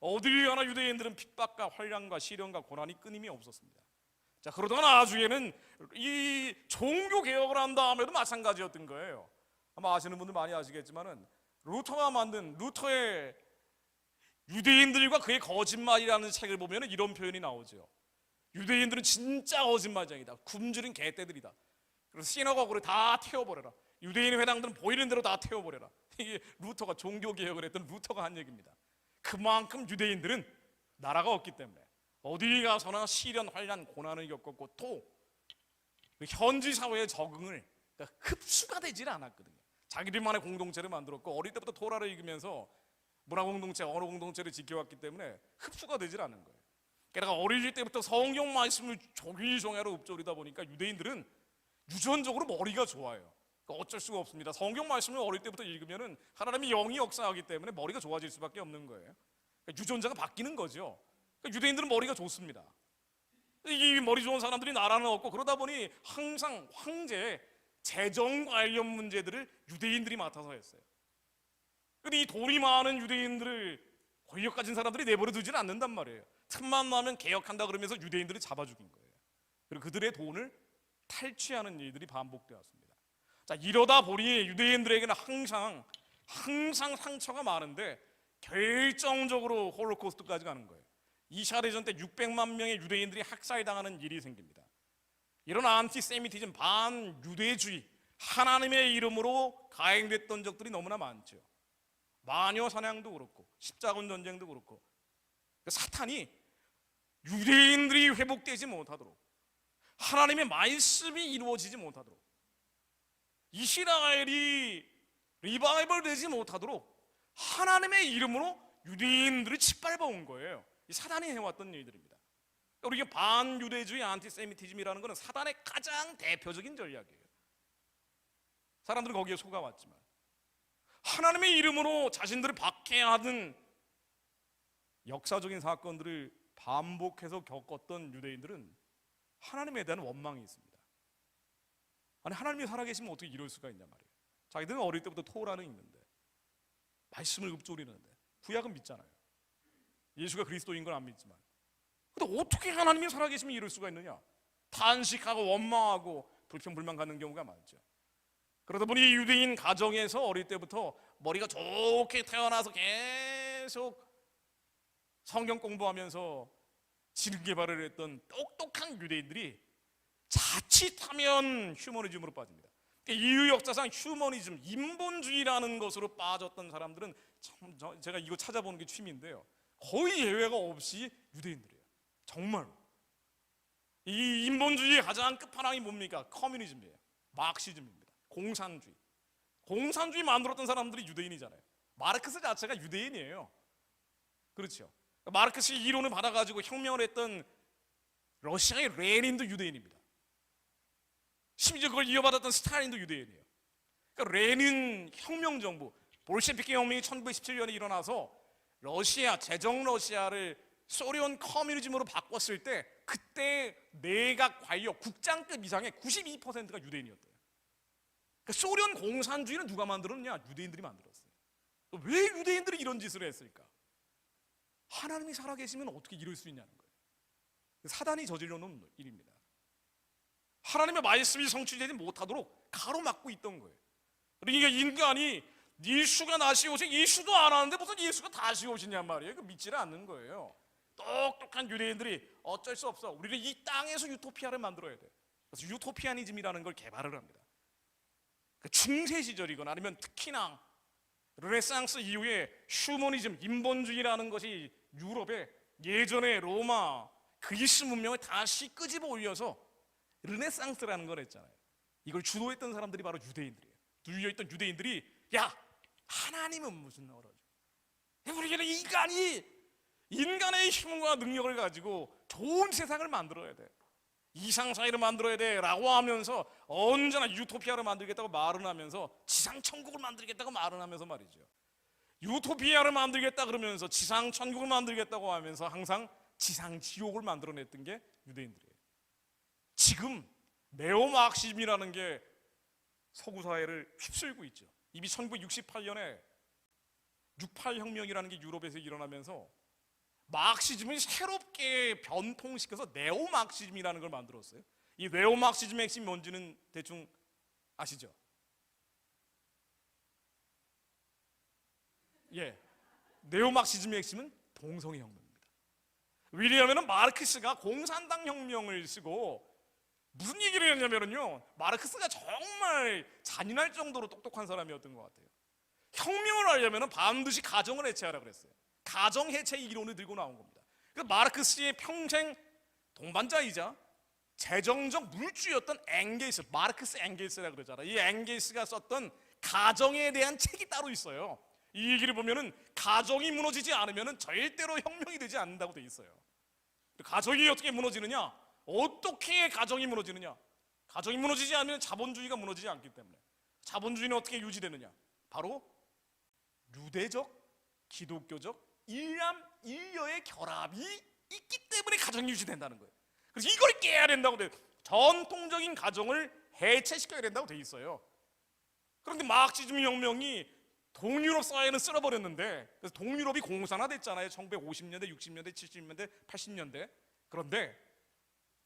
어딜 가나 유대인들은 핍박과 환난과 시련과 고난이 끊임이 없었습니다. 자, 그러다가 나중에는 이 종교 개혁을 한 다음에도 마찬가지였던 거예요. 아마 아시는 분들 많이 아시겠지만은 루터가 만든 루터의 유대인들과 그의 거짓말이라는 책을 보면 이런 표현이 나오죠. 유대인들은 진짜 거짓말쟁이다. 굶주린 개떼들이다. 그래서 시너거그를 다 태워버려라. 유대인 회당들은 보이는 대로 다 태워버려라. 이게 루터가 종교 개혁을 했던 루터가 한 얘기입니다. 그만큼 유대인들은 나라가 없기 때문에 어디 가서나 시련, 환난, 고난을 겪었고 또 현지 사회에 적응을 흡수가 되질 않았거든요. 자기들만의 공동체를 만들었고 어릴 때부터 토라를 읽으면서 문화 공동체, 언어 공동체를 지켜왔기 때문에 흡수가 되질 않은 거예요. 게다가 어릴 때부터 성경 말씀을 종일종야로 읊조리다 보니까 유대인들은 유전적으로 머리가 좋아요. 그러니까 어쩔 수가 없습니다. 성경 말씀을 어릴 때부터 읽으면은 하나님이 영이 역사하기 때문에 머리가 좋아질 수밖에 없는 거예요. 그러니까 유전자가 바뀌는 거죠. 그러니까 유대인들은 머리가 좋습니다. 이 머리 좋은 사람들이 나라는 없고 그러다 보니 항상 황제 재정 관련 문제들을 유대인들이 맡아서 했어요. 근데 이 돈이 많은 유대인들을 권력 가진 사람들이 내버려 두지는 않는단 말이에요. 틈만 나면 개혁한다 그러면서 유대인들을 잡아 죽인 거예요. 그리고 그들의 돈을 탈취하는 일들이 반복되었습니다. 자, 이러다 보니 유대인들에게는 항상 상처가 많은데 결정적으로 홀로코스트까지 가는 거예요. 2차 대전 때 600만 명의 유대인들이 학살당하는 일이 생깁니다. 이런 안티세미티즘, 반유대주의, 하나님의 이름으로 가행됐던 적들이 너무나 많죠. 마녀 사냥도 그렇고 십자군 전쟁도 그렇고 사탄이 유대인들이 회복되지 못하도록, 하나님의 말씀이 이루어지지 못하도록, 이스라엘이 리바이벌 되지 못하도록 하나님의 이름으로 유대인들을 짓밟아온 거예요. 이 사단이 해왔던 일들입니다. 우리가 반유대주의 안티세미티즘이라는 것은 사단의 가장 대표적인 전략이에요. 사람들은 거기에 속아왔지만 하나님의 이름으로 자신들을 박해하던 역사적인 사건들을 반복해서 겪었던 유대인들은 하나님에 대한 원망이 있습니다. 아니, 하나님이 살아계시면 어떻게 이럴 수가 있냐 말이에요. 자기들은 어릴 때부터 토라는 있는데, 말씀을 읊조리는데, 구약은 믿잖아요. 예수가 그리스도인 건 안 믿지만, 근데 어떻게 하나님이 살아계시면 이럴 수가 있느냐? 탄식하고 원망하고 불평불만 갖는 경우가 많죠. 그러다 보니 유대인 가정에서 어릴 때부터 머리가 좋게 태어나서 계속 성경 공부하면서 지능 개발을 했던 똑똑한 유대인들이 자칫하면 휴머니즘으로 빠집니다. 인류 역사상 휴머니즘, 인본주의라는 것으로 빠졌던 사람들은 참, 제가 이거 찾아보는 게 취미인데요, 거의 예외가 없이 유대인들이에요. 정말로. 이 인본주의의 가장 끝판왕이 뭡니까? 커뮤니즘이에요. 마르크시즘입니다. 공산주의. 공산주의 만들었던 사람들이 유대인이잖아요. 마르크스 자체가 유대인이에요. 그렇죠. 마르크스의 이론을 받아가지고 혁명을 했던 러시아의 레닌도 유대인입니다. 심지어 그걸 이어받았던 스탈린도 유대인이에요. 그러니까 레닌 혁명정부, 볼셰비키 혁명이 1917년에 일어나서 러시아, 제정 러시아를 소련 커뮤니즘으로 바꿨을 때 그때 내각 관료, 국장급 이상의 92%가 유대인이었대요. 그러니까 소련 공산주의는 누가 만들었냐? 유대인들이 만들었어요. 왜 유대인들이 이런 짓을 했을까? 하나님이 살아계시면 어떻게 이럴 수 있냐는 거예요. 사단이 저질러 놓은 일입니다. 하나님의 말씀이 성취되지 못하도록 가로막고 있던 거예요. 그러니까 인간이 예수가 다시 오신, 예수도 안 하는데 무슨 예수가 다시 오시냔 말이에요. 그 믿지를 않는 거예요. 똑똑한 유대인들이 어쩔 수 없어, 우리는 이 땅에서 유토피아를 만들어야 돼. 그래서 유토피아니즘이라는 걸 개발을 합니다. 중세 시절이거나 아니면 특히나 르네상스 이후에 휴머니즘, 인본주의라는 것이 유럽의 예전의 로마, 그리스 문명을 다시 끄집어 올려서 르네상스라는 걸 했잖아요. 이걸 주도했던 사람들이 바로 유대인들이에요. 눌려있던 유대인들이, 야, 하나님은 무슨 어러죠? 우리는 인간의 힘과 능력을 가지고 좋은 세상을 만들어야 돼, 이상사회를 만들어야 돼 라고 하면서 언제나 유토피아를 만들겠다고 말은 하면서 지상천국을 만들겠다고 말은 하면서 말이죠. 유토피아를 만들겠다 그러면서 지상천국을 만들겠다고 하면서 항상 지상지옥을 만들어냈던 게 유대인들이에요. 지금 네오마르크시즘이라는 게 서구 사회를 휩쓸고 있죠. 이미 1968년에 68혁명이라는 게 유럽에서 일어나면서 마르크시즘을 새롭게 변통시켜서 네오마르크시즘이라는 걸 만들었어요. 이 네오마르크시즘의 핵심이 뭔지는 대충 아시죠? 예, 네오마르크시즘의 핵심은 동성애 혁명입니다. 왜냐하면 마르크스가 공산당 혁명을 쓰고 무슨 얘기를 했냐면요, 마르크스가 정말 잔인할 정도로 똑똑한 사람이었던 것 같아요. 혁명을 하려면 반드시 가정을 해체하라 그랬어요. 가정 해체 이론을 들고 나온 겁니다. 그러니까 마르크스의 평생 동반자이자 재정적 물주였던 엥겔스, 마르크스 엥겔스라고 그러잖아요. 이 엥겔스가 썼던 가정에 대한 책이 따로 있어요. 이 얘기를 보면은 가정이 무너지지 않으면은 절대로 혁명이 되지 않는다고 돼 있어요. 가정이 어떻게 무너지느냐? 어떻게 가정이 무너지느냐? 가정이 무너지지 않으면 자본주의가 무너지지 않기 때문에. 자본주의는 어떻게 유지되느냐? 바로 유대적, 기독교적 일남일녀의 결합이 있기 때문에 가정이 유지된다는 거예요. 그래서 이걸 깨야 된다고 돼. 전통적인 가정을 해체시켜야 된다고 돼 있어요. 그런데 마르크시즘 혁명이 동유럽 사회는 쓸어버렸는데, 그래서 동유럽이 공산화됐잖아요. 1950년대, 60년대, 70년대, 80년대. 그런데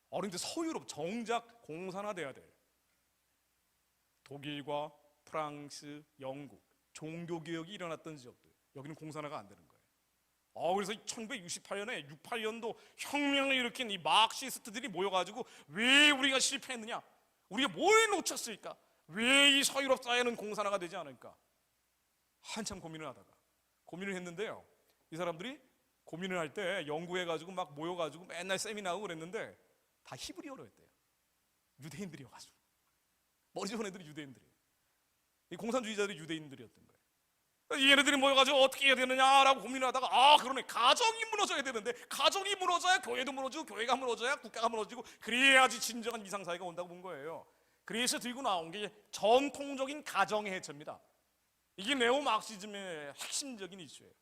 어른들 서유럽 정작 공산화돼야 돼요. 독일과 프랑스, 영국 종교개혁이 일어났던 지역들, 여기는 공산화가 안 되는 거예요. 그래서 1968년에 68년도 혁명을 일으킨 이 마르크시스트들이 모여가지고 왜 우리가 실패했느냐? 우리가 뭘 놓쳤을까? 왜 이 서유럽 사회는 공산화가 되지 않을까? 한참 고민을 하다가 고민을 했는데요, 이 사람들이 고민을 할 때 연구해가지고 막 모여가지고 맨날 세미나하고 그랬는데 다 히브리어로 했대요. 유대인들이어가지고. 머리 좋은 애들이 유대인들이에요. 이 공산주의자들이 유대인들이었던 거예요. 얘네들이 모여가지고 어떻게 해야 되느냐라고 고민을 하다가, 그러네, 가정이 무너져야 되는데, 가정이 무너져야 교회도 무너지고, 교회가 무너져야 국가가 무너지고, 그래야지 진정한 이상사회가 온다고 본 거예요. 그래서 들고 나온 게 전통적인 가정의 해체입니다. 이게 네오마르크시즘의 핵심적인 이슈예요.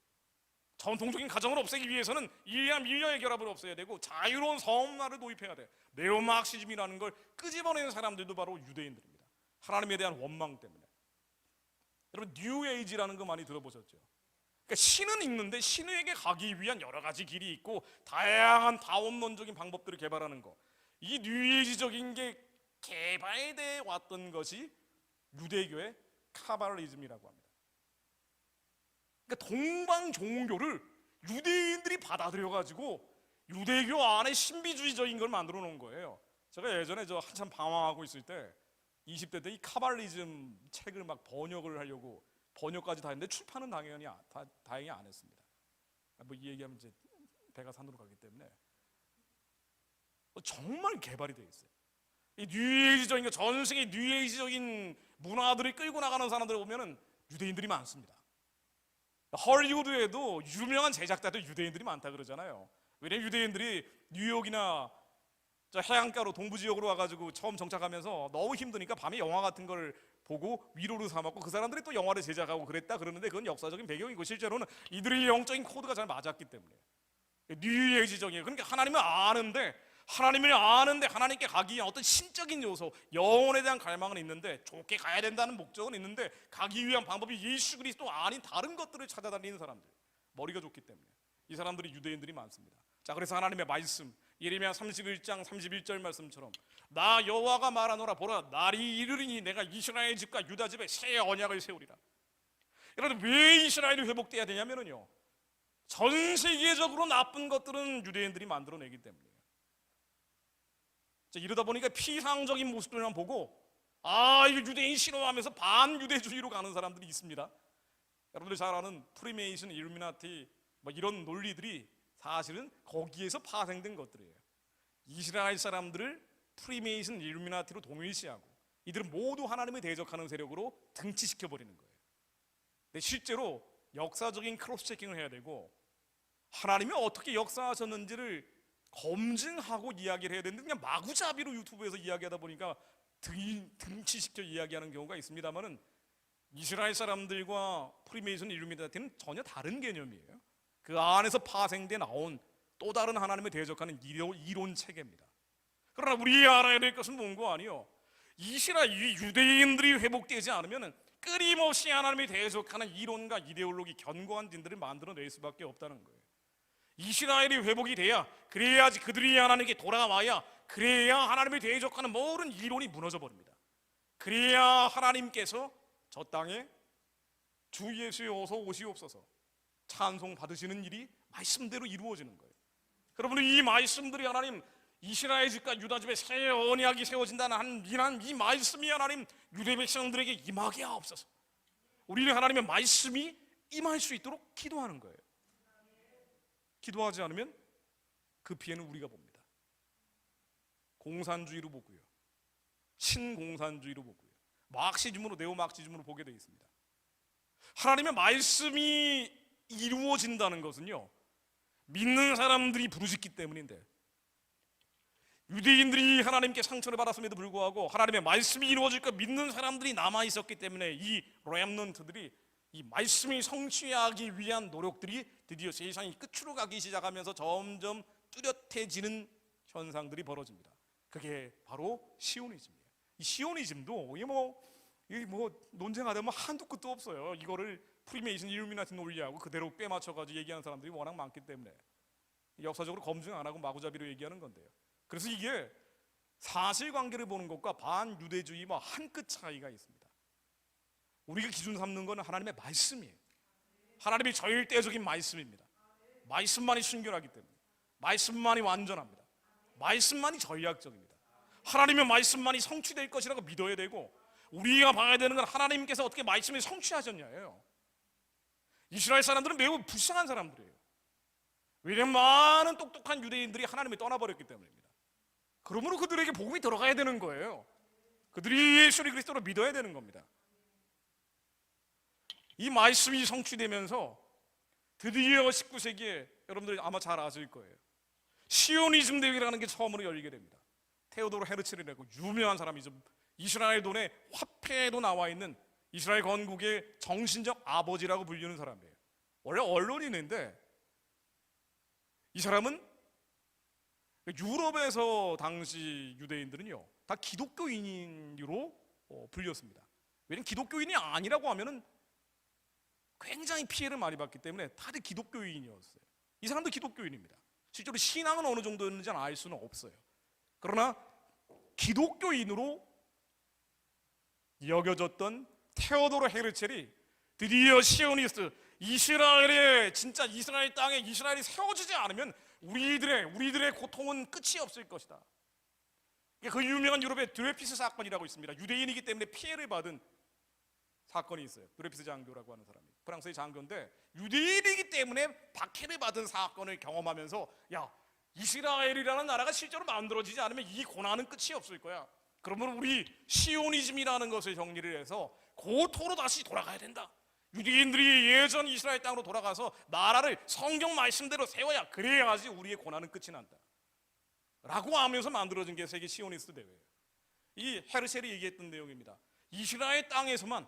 전통적인 가정을 없애기 위해서는 일녀와 밀녀의 결합을 없애야 되고 자유로운 성문화를 도입해야 돼. 네오마르시즘이라는 걸 끄집어내는 사람들도 바로 유대인들입니다. 하나님에 대한 원망 때문에. 여러분 뉴에이지라는 거 많이 들어보셨죠? 그러니까 신은 있는데 신에게 가기 위한 여러 가지 길이 있고 다양한 다원론적인 방법들을 개발하는 거. 이 뉴에이지적인 게 개발돼 왔던 것이 유대교의 카발리즘이라고 합니다. 그러니까 동방 종교를 유대인들이 받아들여가지고 유대교 안에 신비주의적인 걸 만들어 놓은 거예요. 제가 예전에 한참 방황하고 있을 때 20대 때 이 카발리즘 책을 막 번역을 하려고 번역까지 다 했는데 출판은 당연히 다행히 안 했습니다. 뭐 이 얘기하면 이제 배가 산으로 가기 때문에 정말 개발이 돼 있어요. 이 뉴에이지적인 전 세계 뉴에이지적인 문화들이 끌고 나가는 사람들을 보면은 유대인들이 많습니다. 헐리우드에도 유명한 제작자들 유대인들이 많다 그러잖아요. 왜냐면 유대인들이 뉴욕이나 해안가로 동부 지역으로 와가지고 처음 정착하면서 너무 힘드니까 밤에 영화 같은 걸 보고 위로를 삼았고 그 사람들이 또 영화를 제작하고 그랬다 그러는데 그건 역사적인 배경이고 실제로는 이들의 영적인 코드가 잘 맞았기 때문에 뉴에이지적이에요. 그러니까 하나님을 아는데 하나님께 가기 위한 어떤 신적인 요소, 영혼에 대한 갈망은 있는데 좋게 가야 된다는 목적은 있는데 가기 위한 방법이 예수 그리스도 아닌 다른 것들을 찾아다니는 사람들, 머리가 좋기 때문에 이 사람들이 유대인들이 많습니다. 자, 그래서 하나님의 말씀 예레미야 31장 31절 말씀처럼 나 여호와가 말하노라 보라 날이 이르리니 내가 이스라엘 집과 유다 집에 새 언약을 세우리라. 여러분 왜 이스라엘이 회복돼야 되냐면요 전 세계적으로 나쁜 것들은 유대인들이 만들어내기 때문이에요. 이러다 보니까 피상적인 모습들만 보고 이거 유대인 싫어하면서 반유대주의로 가는 사람들이 있습니다. 여러분들 잘 아는 프리메이슨, 일루미나티 뭐 이런 논리들이 사실은 거기에서 파생된 것들이에요. 이스라엘 사람들을 프리메이슨, 일루미나티로 동일시하고 이들은 모두 하나님을 대적하는 세력으로 등치시켜버리는 거예요. 근데 실제로 역사적인 크로스 체킹을 해야 되고 하나님이 어떻게 역사하셨는지를 검증하고 이야기를 해야 되는데 그냥 마구잡이로 유튜브에서 이야기하다 보니까 등치시켜 이야기하는 경우가 있습니다만은 이스라엘 사람들과 프리메이슨, 일루미나티는 전혀 다른 개념이에요. 그 안에서 파생돼 나온 또 다른 하나님을 대적하는 이론 체계입니다. 그러나 우리 알아야 될 것은 뭔가 아니요. 이스라엘 유대인들이 회복되지 않으면 끊임없이 하나님을 대적하는 이론과 이데올로기 견고한 진들을 만들어낼 수밖에 없다는 거예요. 이스라엘이 회복이 돼야 그래야지 그들이 하나님께 돌아와야 그래야 하나님을 대적하는 모든 이론이 무너져 버립니다. 그래야 하나님께서 저 땅에 주 예수여 어서 오시옵소서 찬송 받으시는 일이 말씀대로 이루어지는 거예요. 여러분 이 말씀들이 하나님 이스라엘 집과 유다 집에 새 언약이 세워진다는 이 말씀이 하나님 유대 백성들에게 임하게 하옵소서. 우리는 하나님의 말씀이 임할 수 있도록 기도하는 거예요. 기도하지 않으면 그 피해는 우리가 봅니다. 공산주의로 보고요, 신공산주의로 보고요, 마르크시즘으로 네오마르크시즘으로 보게 되어 있습니다. 하나님의 말씀이 이루어진다는 것은요 믿는 사람들이 부르짖기 때문인데 유대인들이 하나님께 상처를 받았음에도 불구하고 하나님의 말씀이 이루어질까 믿는 사람들이 남아있었기 때문에 이 렘넌트들이 이 말씀이 성취하기 위한 노력들이 드디어 세상이 끝으로 가기 시작하면서 점점 뚜렷해지는 현상들이 벌어집니다. 그게 바로 시오니즘이에요. 이 시오니즘도 이게 뭐 논쟁하다 보면 한두 끝도 없어요. 이거를 프리메이슨, 일루미나티 논리하고 그대로 빼맞춰가지고 얘기하는 사람들이 워낙 많기 때문에 역사적으로 검증 안 하고 마구잡이로 얘기하는 건데요. 그래서 이게 사실관계를 보는 것과 반유대주의 한 끗 차이가 있습니다. 우리가 기준 삼는 것은 하나님의 말씀이에요. 하나님의 절대적인 말씀입니다. 말씀만이 순결하기 때문에 말씀만이 완전합니다. 말씀만이 전략적입니다. 하나님의 말씀만이 성취될 것이라고 믿어야 되고 우리가 봐야 되는 건 하나님께서 어떻게 말씀을 성취하셨냐예요. 이스라엘 사람들은 매우 불쌍한 사람들이에요. 왜냐하면 많은 똑똑한 유대인들이 하나님을 떠나버렸기 때문입니다. 그러므로 그들에게 복음이 들어가야 되는 거예요. 그들이 예수 그리스도를 믿어야 되는 겁니다. 이 말씀이 성취되면서 드디어 19세기에 여러분들 아마 잘 아실 거예요. 시오니즘 대회라는 게 처음으로 열리게 됩니다. 테오도르 헤르츠리라고 유명한 사람이죠. 이스라엘 돈의 화폐에도 나와 있는 이스라엘 건국의 정신적 아버지라고 불리는 사람이에요. 원래 언론인인데 이 사람은 유럽에서 당시 유대인들은요 다 기독교인으로 불렸습니다. 왜냐하면 기독교인이 아니라고 하면은 굉장히 피해를 많이 받기 때문에 다들 기독교인이었어요. 이 사람도 기독교인입니다. 실제로 신앙은 어느 정도였는지는 알 수는 없어요. 그러나 기독교인으로 여겨졌던 테오도르 헤르첼이 드디어 시오니스트, 이스라엘의 진짜 이스라엘 땅에 이스라엘이 세워지지 않으면 우리들의 고통은 끝이 없을 것이다. 그 유명한 유럽의 드레피스 사건이라고 있습니다. 유대인이기 때문에 피해를 받은 사건이 있어요. 드레피스 장교라고 하는 사람이 프랑스의 장교인데 유대인이기 때문에 박해를 받은 사건을 경험하면서 야, 이스라엘이라는 나라가 실제로 만들어지지 않으면 이 고난은 끝이 없을 거야. 그러면 우리 시오니즘이라는 것을 정리를 해서 고토로 다시 돌아가야 된다. 유대인들이 예전 이스라엘 땅으로 돌아가서 나라를 성경 말씀대로 세워야 그래야지 우리의 고난은 끝이 난다 라고 하면서 만들어진 게 세계 시오니스트 대회예요. 이 헤르셀이 얘기했던 내용입니다. 이스라엘 땅에서만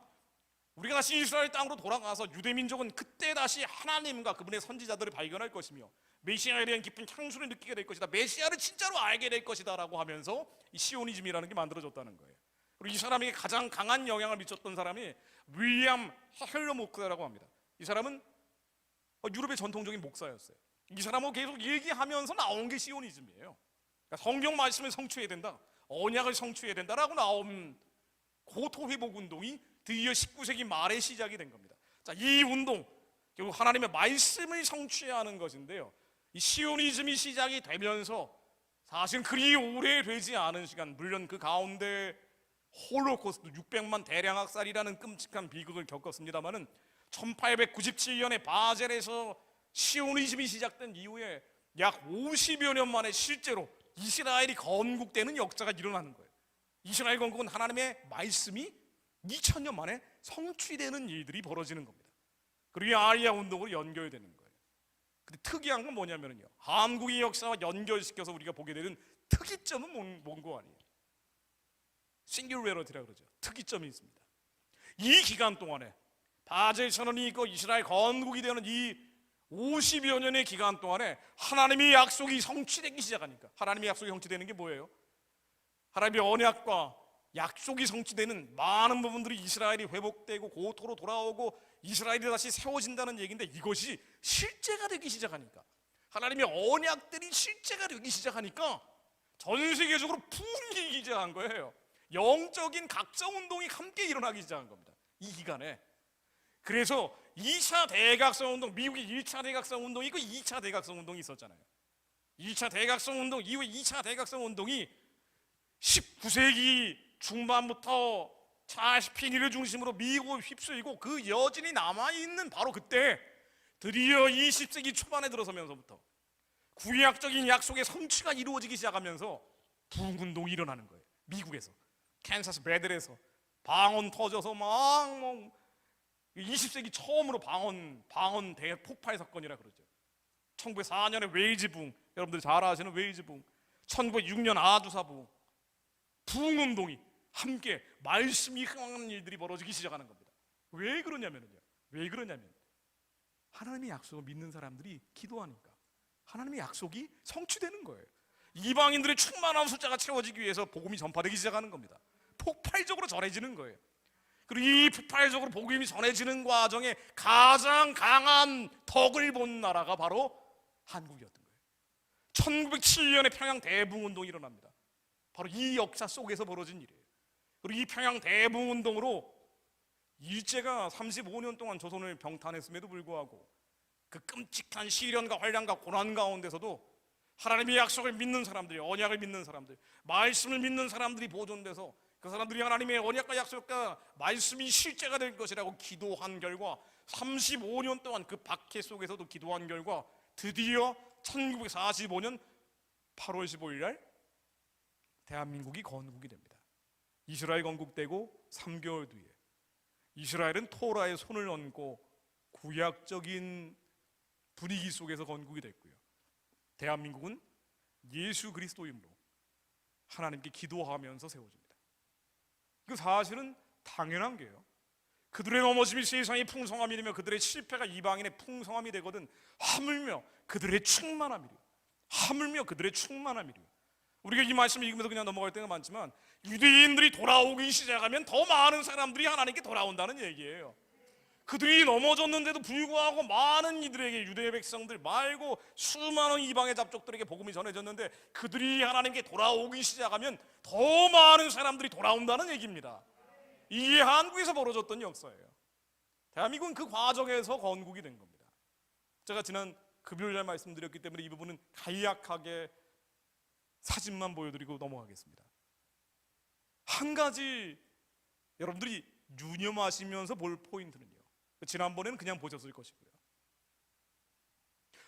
우리가 다시 이스라엘 땅으로 돌아가서 유대민족은 그때 다시 하나님과 그분의 선지자들을 발견할 것이며 메시아에 대한 깊은 향수를 느끼게 될 것이다. 메시아를 진짜로 알게 될 것이다 라고 하면서 이 시오니즘이라는 게 만들어졌다는 거예요. 그리고 이 사람에게 가장 강한 영향을 미쳤던 사람이 윌리엄 헬러모크라고 합니다. 이 사람은 유럽의 전통적인 목사였어요. 이 사람하고 계속 얘기하면서 나온 게 시오니즘이에요. 그러니까 성경 말씀을 성취해야 된다, 언약을 성취해야 된다라고 나온 고토 회복 운동이 드디어 19세기 말에 시작이 된 겁니다. 자, 이 운동 결국 하나님의 말씀을 성취하는 것인데요. 이 시오니즘이 시작이 되면서 사실 그리 오래되지 않은 시간, 물론 그 가운데 홀로코스트 600만 대량 학살이라는 끔찍한 비극을 겪었습니다만은 1897년에 바젤에서 시오니즘이 시작된 이후에 약 50여 년 만에 실제로 이스라엘이 건국되는 역사가 일어나는 거예요. 이스라엘 건국은 하나님의 말씀이 2000년 만에 성취되는 일들이 벌어지는 겁니다. 그리고 이 아리아 운동으로 연결되는 거예요. 근데 특이한 건 뭐냐면요, 한국의 역사와 연결시켜서 우리가 보게 되는 특이점은 뭔 거 아니에요? 싱귤레러티라고 그러죠. 특이점이 있습니다. 이 기간 동안에 바젤 선언이 있고 이스라엘 건국이 되는 이 50여 년의 기간 동안에 하나님의 약속이 성취되기 시작하니까, 하나님의 약속이 성취되는 게 뭐예요? 하나님의 언약과 약속이 성취되는 많은 부분들이 이스라엘이 회복되고 고토로 돌아오고 이스라엘이 다시 세워진다는 얘기인데, 이것이 실제가 되기 시작하니까, 하나님의 언약들이 실제가 되기 시작하니까 전 세계적으로 풍기기 시작한 거예요. 영적인 각성운동이 함께 일어나기 시작한 겁니다, 이 기간에. 그래서 2차 대각성운동, 미국이 1차 대각성운동이 있고 2차 대각성운동이 있었잖아요. 2차 대각성운동 이후에 2차 대각성운동이 19세기 중반부터 찰스 피니를 중심으로 미국을 휩쓸고 그 여진이 남아있는 바로 그때, 드디어 20세기 초반에 들어서면서부터 구약적인 약속의 성취가 이루어지기 시작하면서 부흥운동이 일어나는 거예요. 미국에서 캔사스 베들에서 방언 터져서 막 20세기 처음으로 방언 대폭발 사건이라 그러죠. 1904년에 웨일즈 부흥, 여러분들 잘 아시는 웨일즈 부흥, 1906년 아두사 부흥, 부흥운동이 함께 말씀이 흥하는 일들이 벌어지기 시작하는 겁니다. 왜 그러냐면 하나님의 약속을 믿는 사람들이 기도하니까 하나님의 약속이 성취되는 거예요. 이방인들의 충만한 숫자가 채워지기 위해서 복음이 전파되기 시작하는 겁니다. 폭발적으로 전해지는 거예요. 그리고 이 폭발적으로 복음이 전해지는 과정에 가장 강한 덕을 본 나라가 바로 한국이었던 거예요. 1907년에 평양 대붕운동이 일어납니다. 바로 이 역사 속에서 벌어진 일이에요. 그리고 이 평양 대붕운동으로 일제가 35년 동안 조선을 병탄했음에도 불구하고 그 끔찍한 시련과 환란과 고난 가운데서도 하나님의 약속을 믿는 사람들이, 언약을 믿는 사람들, 말씀을 믿는 사람들이 보존돼서 그 사람들이 하나님의 언약과 약속과 말씀이 실제가 될 것이라고 기도한 결과 35년 동안 그 박해 속에서도 기도한 결과 드디어 1945년 8월 15일 날 대한민국이 건국이 됩니다. 이스라엘 건국되고 3개월 뒤에 이스라엘은 토라에 손을 얹고 구약적인 분위기 속에서 건국이 됐고요. 대한민국은 예수 그리스도 이름으로 하나님께 기도하면서 세워집니다. 그 사실은 당연한 게요. 그들의 넘어짐이 세상의 풍성함이 되며 그들의 실패가 이방인의 풍성함이 되거든 하물며 그들의 충만함이려. 하물며 그들의 충만함이려. 우리가 이 말씀을 읽으면서 그냥 넘어갈 때가 많지만 유대인들이 돌아오기 시작하면 더 많은 사람들이 하나님께 돌아온다는 얘기예요. 그들이 넘어졌는데도 불구하고 많은 이들에게, 유대 백성들 말고 수많은 이방의 잡족들에게 복음이 전해졌는데 그들이 하나님께 돌아오기 시작하면 더 많은 사람들이 돌아온다는 얘기입니다. 이게 한국에서 벌어졌던 역사예요. 대한민국은 그 과정에서 건국이 된 겁니다. 제가 지난 금요일날 말씀드렸기 때문에 이 부분은 간략하게 사진만 보여드리고 넘어가겠습니다. 한 가지 여러분들이 유념하시면서 볼 포인트는요, 지난번에는 그냥 보셨을 것이고요,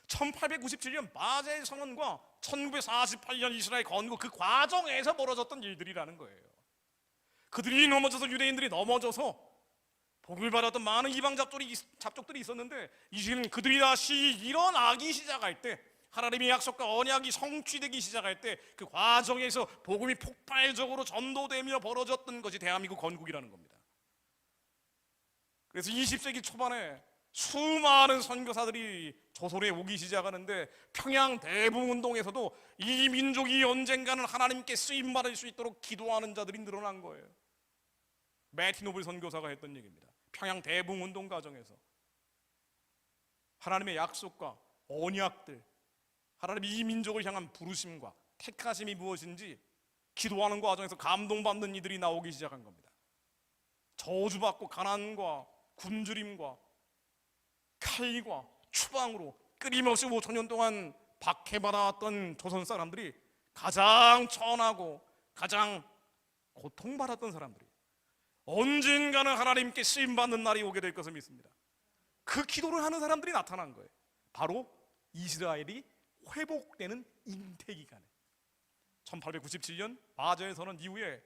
1897년 바젤 선언과 1948년 이스라엘 건국 그 과정에서 벌어졌던 일들이라는 거예요. 그들이 넘어져서, 유대인들이 넘어져서 복을 받았던 많은 이방 잡족들이 있었는데 이제는 그들이 다시 일어나기 시작할 때, 하나님의 약속과 언약이 성취되기 시작할 때 그 과정에서 복음이 폭발적으로 전도되며 벌어졌던 것이 대한민국 건국이라는 겁니다. 그래서 20세기 초반에 수많은 선교사들이 조선에 오기 시작하는데 평양 대붕운동에서도 이 민족이 언젠가는 하나님께 쓰임받을 수 있도록 기도하는 자들이 늘어난 거예요. 매티노블 선교사가 했던 얘기입니다. 평양 대붕운동 과정에서 하나님의 약속과 언약들, 하나님이 이 민족을 향한 부르심과 택하심이 무엇인지 기도하는 과정에서 감동받는 이들이 나오기 시작한 겁니다. 저주받고 가난과 굶주림과 칼과 추방으로 끊임없이 5천년 동안 박해받아왔던 조선 사람들이 가장 천하고 가장 고통받았던 사람들이 언젠가는 하나님께 쓰임받는 날이 오게 될 것을 믿습니다. 그 기도를 하는 사람들이 나타난 거예요. 바로 이스라엘이 회복되는 잉태기간에 1897년 바젤 선언 이후에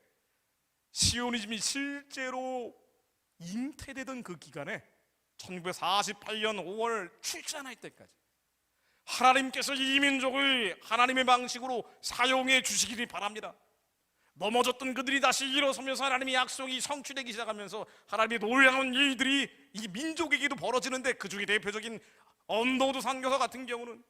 시오니즘이 실제로 잉태되던 그 기간에 1948년 5월 출산할 때까지 하나님께서 이 민족을 하나님의 방식으로 사용해 주시기를 바랍니다. 넘어졌던 그들이 다시 일어서면서 하나님의 약속이 성취되기 시작하면서 하나님의 놀라운 일들이 이 민족에게도 벌어지는데, 그 중에 대표적인 언더우드 선교사 같은 경우는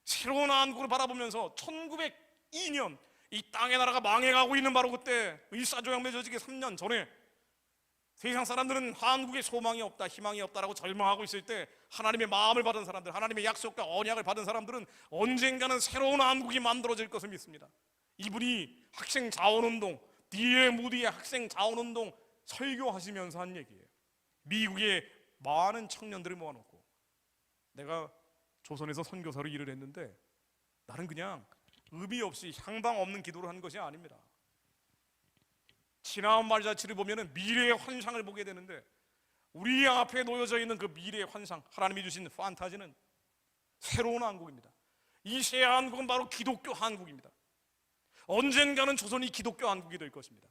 새로운 한국을 바라보면서 1902년 이 땅의 나라가 망해가고 있는 바로 그때, 일사조약 맺어지기 3년 전에 세상 사람들은 한국에 소망이 없다, 희망이 없다라고 절망하고 있을 때 하나님의 마음을 받은 사람들, 하나님의 약속과 언약을 받은 사람들은 언젠가는 새로운 한국이 만들어질 것을 믿습니다. 이분이 학생 자원운동, D.L. 무디의 학생 자원운동 설교하시면서 한 얘기예요. 미국의 많은 청년들을 모아놓고, 내가 조선에서 선교사로 일을 했는데 나는 그냥 의미 없이 향방 없는 기도를 한 것이 아닙니다. 지나온 말자치를 보면 미래의 환상을 보게 되는데, 우리 앞에 놓여져 있는 그 미래의 환상, 하나님이 주신 판타지는 새로운 한국입니다. 이 새 한국은 바로 기독교 한국입니다. 언젠가는 조선이 기독교 한국이 될 것입니다.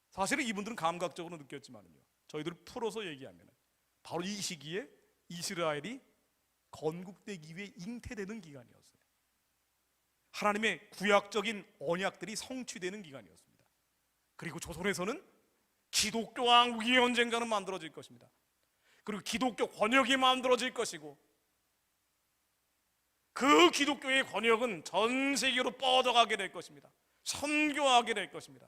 사실은 이분들은 감각적으로 느꼈지만요, 저희들 풀어서 얘기하면 바로 이 시기에 이스라엘이 건국되기 위해 잉태되는 기간이었어요. 하나님의 구약적인 언약들이 성취되는 기간이었습니다. 그리고 조선에서는 기독교 왕국이 언젠가는 만들어질 것입니다. 그리고 기독교 권역이 만들어질 것이고, 그 기독교의 권역은 전 세계로 뻗어가게 될 것입니다. 선교하게 될 것입니다.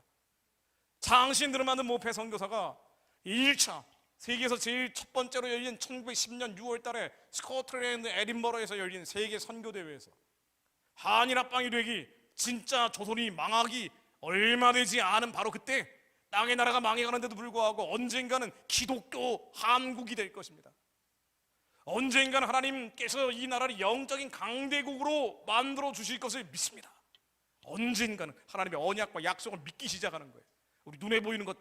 장신들을 만든 모페 선교사가 1차 세계에서 제일 첫 번째로 열린 1910년 6월 달에 스코틀랜드 에딘버러에서 열린 세계 선교대회에서 한일 합방이 되기, 진짜 조선이 망하기 얼마 되지 않은 바로 그때 땅의 나라가 망해가는데도 불구하고 언젠가는 기독교 한국이 될 것입니다. 언젠가는 하나님께서 이 나라를 영적인 강대국으로 만들어 주실 것을 믿습니다. 언젠가는 하나님의 언약과 약속을 믿기 시작하는 거예요. 우리 눈에 보이는 것,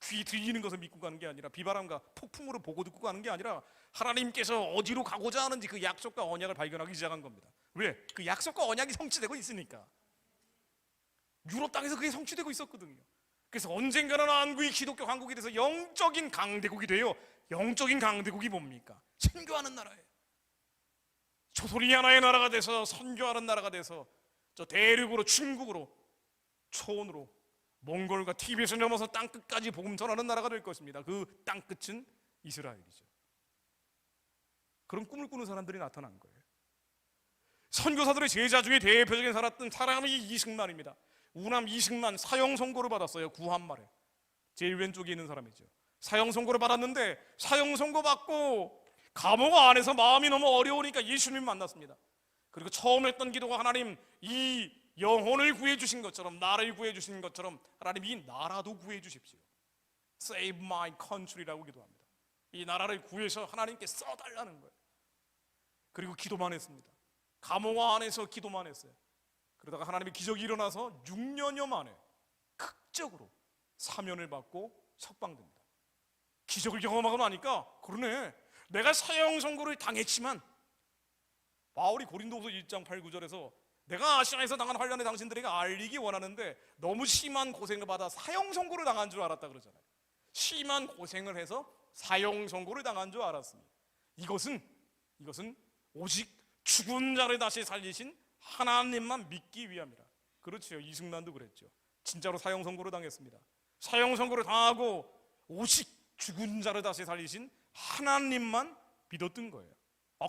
귀 들리는 것을 믿고 가는 게 아니라, 비바람과 폭풍으로 보고 듣고 가는 게 아니라 하나님께서 어디로 가고자 하는지 그 약속과 언약을 발견하기 시작한 겁니다. 왜? 그 약속과 언약이 성취되고 있으니까. 유럽 땅에서 그게 성취되고 있었거든요. 그래서 언젠가는 한국이 기독교 한국이 돼서 영적인 강대국이 돼요. 영적인 강대국이 뭡니까? 선교하는 나라예요. 조선이 하나의 나라가 돼서 선교하는 나라가 돼서 저 대륙으로, 중국으로, 초원으로 몽골과 티벳을 넘어서 땅끝까지 복음 전하는 나라가 될 것입니다. 그 땅끝은 이스라엘이죠. 그런 꿈을 꾸는 사람들이 나타난 거예요. 선교사들의 제자 중에 대표적인 살았던 사람이 이승만입니다. 우남 이승만 사형 선고를 받았어요. 구한말에 제일 왼쪽에 있는 사람이죠. 사형 선고를 받았는데 사형 선고 받고 감옥 안에서 마음이 너무 어려우니까 예수님 만났습니다. 그리고 처음 했던 기도가 하나님 이 영혼을 구해주신 것처럼 나를 구해주신 것처럼 하나님 이 나라도 구해주십시오. Save my country라고 기도합니다. 이 나라를 구해서 하나님께 써달라는 거예요. 그리고 기도만 했습니다. 감옥 안에서 기도만 했어요. 그러다가 하나님의 기적이 일어나서 6년여 만에 극적으로 사면을 받고 석방됩니다. 기적을 경험하고 나니까 그러네, 내가 사형 선고를 당했지만 바울이 고린도후서 1장 8, 9절에서 내가 아시아에서 당한 환난을 당신들에게 알리기 원하는데 너무 심한 고생을 받아 사형 선고를 당한 줄 알았다 그러잖아요. 심한 고생을 해서 사형 선고를 당한 줄 알았습니다. 이것은 오직 죽은 자를 다시 살리신 하나님만 믿기 위함이라. 그렇죠. 이승만도 그랬죠. 진짜로 사형 선고를 당했습니다. 사형 선고를 당하고 오직 죽은 자를 다시 살리신 하나님만 믿었던 거예요.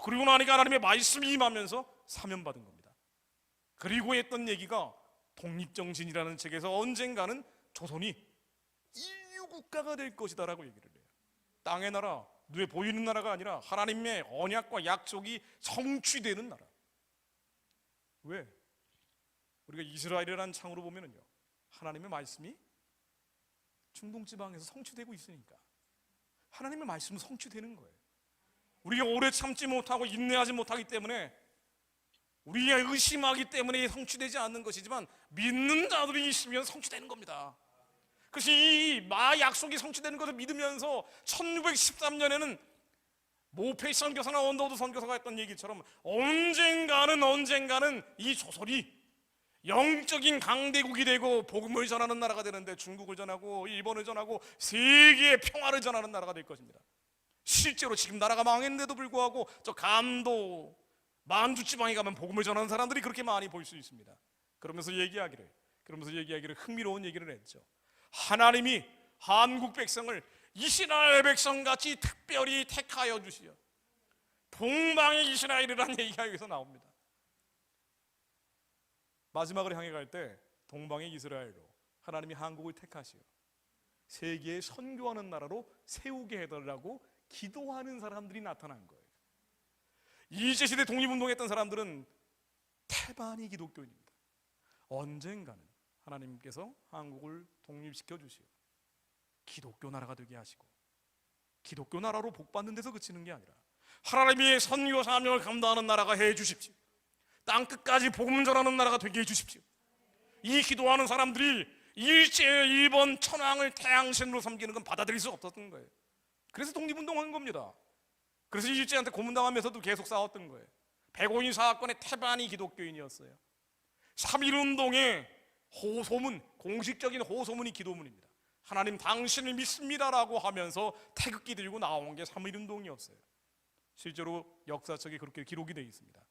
그리고 나니까 하나님의 말씀이 임하면서 사면받은 겁니다. 그리고 했던 얘기가 독립정신이라는 책에서 언젠가는 조선이 인류국가가 될 것이다라고 얘기를 해요. 땅의 나라, 눈에 보이는 나라가 아니라 하나님의 언약과 약속이 성취되는 나라. 왜? 우리가 이스라엘이라는 창으로 보면은요, 하나님의 말씀이 중동지방에서 성취되고 있으니까 하나님의 말씀은 성취되는 거예요. 우리가 오래 참지 못하고 인내하지 못하기 때문에, 우리가 의심하기 때문에 성취되지 않는 것이지만 믿는 자들이 있으면 성취되는 겁니다. 그래서 이 약속이 성취되는 것을 믿으면서 1613년에는 모페 선교사나 언더우드 선교사가 했던 얘기처럼 언젠가는 이 조선이 영적인 강대국이 되고 복음을 전하는 나라가 되는데, 중국을 전하고 일본을 전하고 세계의 평화를 전하는 나라가 될 것입니다. 실제로 지금 나라가 망했는데도 불구하고 저 감도 만주 지방에 가면 복음을 전하는 사람들이 그렇게 많이 볼 수 있습니다. 그러면서 얘기하기를 흥미로운 얘기를 했죠. 하나님이 한국 백성을 이스라엘 백성같이 특별히 택하여 주시어, 동방의 이스라엘이라는 얘기가 여기서 나옵니다. 마지막을 향해 갈 때 동방의 이스라엘로 하나님이 한국을 택하시어 세계에 선교하는 나라로 세우게 해달라고 기도하는 사람들이 나타난 거예요. 일제시대 독립운동했던 사람들은 태반이 기독교인입니다. 언젠가는 하나님께서 한국을 독립시켜 주시어 기독교 나라가 되게 하시고, 기독교 나라로 복받는 데서 그치는 게 아니라 하나님의 선교 사명을 감당하는 나라가 해 주십시오. 땅끝까지 복음 전하는 나라가 되게 해 주십시오. 이 기도하는 사람들이 일제 일본 천황을 태양신으로 섬기는 건 받아들일 수 없었던 거예요. 그래서 독립운동한 겁니다. 그래서 일제한테 고문당하면서도 계속 싸웠던 거예요. 백오인 사건의 태반이 기독교인이었어요. 3.1운동의 호소문, 공식적인 호소문이 기도문입니다. 하나님 당신을 믿습니다라고 하면서 태극기 들고 나온 게 3.1운동이었어요. 실제로 역사책에 그렇게 기록이 되어 있습니다.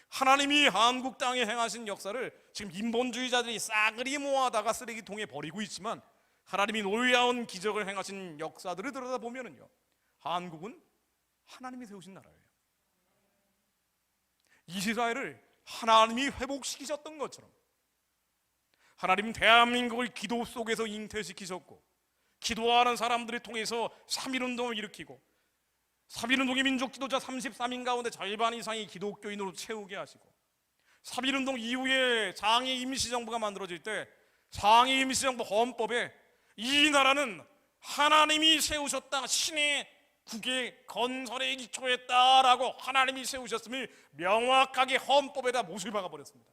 하나님이 한국 땅에 행하신 역사를 지금 인본주의자들이 싸그리 모아다가 쓰레기통에 버리고 있지만, 하나님이 놀라운 기적을 행하신 역사들을 들여다보면요, 한국은 하나님이 세우신 나라예요. 이스라엘을 하나님이 회복시키셨던 것처럼 하나님은 대한민국을 기도 속에서 잉태시키셨고, 기도하는 사람들을 통해서 3.1운동을 일으키고, 3.1운동의 민족 지도자 33인 가운데 절반 이상이 기독교인으로 채우게 하시고, 3.1운동 이후에 장애 임시정부가 만들어질 때 장애 임시정부 헌법에 이 나라는 하나님이 세우셨다, 신의 국의 건설에 기초했다라고 하나님이 세우셨음을 명확하게 헌법에다 못을 박아버렸습니다.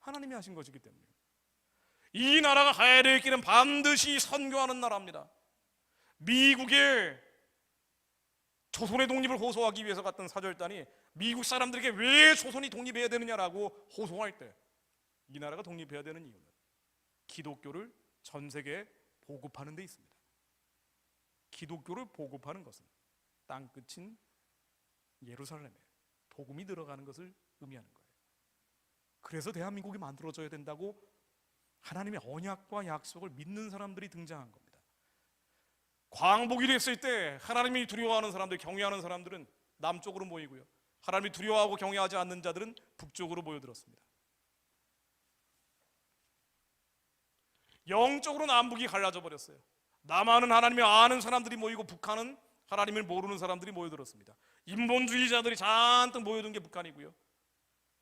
하나님이 하신 것이기 때문에 이 나라가 가야 될 길은 반드시 선교하는 나라입니다. 미국의 조선의 독립을 호소하기 위해서 갔던 사절단이 미국 사람들에게 왜 조선이 독립해야 되느냐라고 호소할 때 이 나라가 독립해야 되는 이유는 기독교를 전 세계에 보급하는 데 있습니다. 기독교를 보급하는 것은 땅끝인 예루살렘에 복음이 들어가는 것을 의미하는 거예요. 그래서 대한민국이 만들어져야 된다고 하나님의 언약과 약속을 믿는 사람들이 등장한 겁니다. 광복이 됐을 때 하나님이 두려워하는 사람들, 경외하는 사람들은 남쪽으로 모이고요, 하나님이 두려워하고 경외하지 않는 자들은 북쪽으로 모여들었습니다. 영적으로 남북이 갈라져 버렸어요. 남한은 하나님을 아는 사람들이 모이고 북한은 하나님을 모르는 사람들이 모여들었습니다. 인본주의자들이 잔뜩 모여든 게 북한이고요,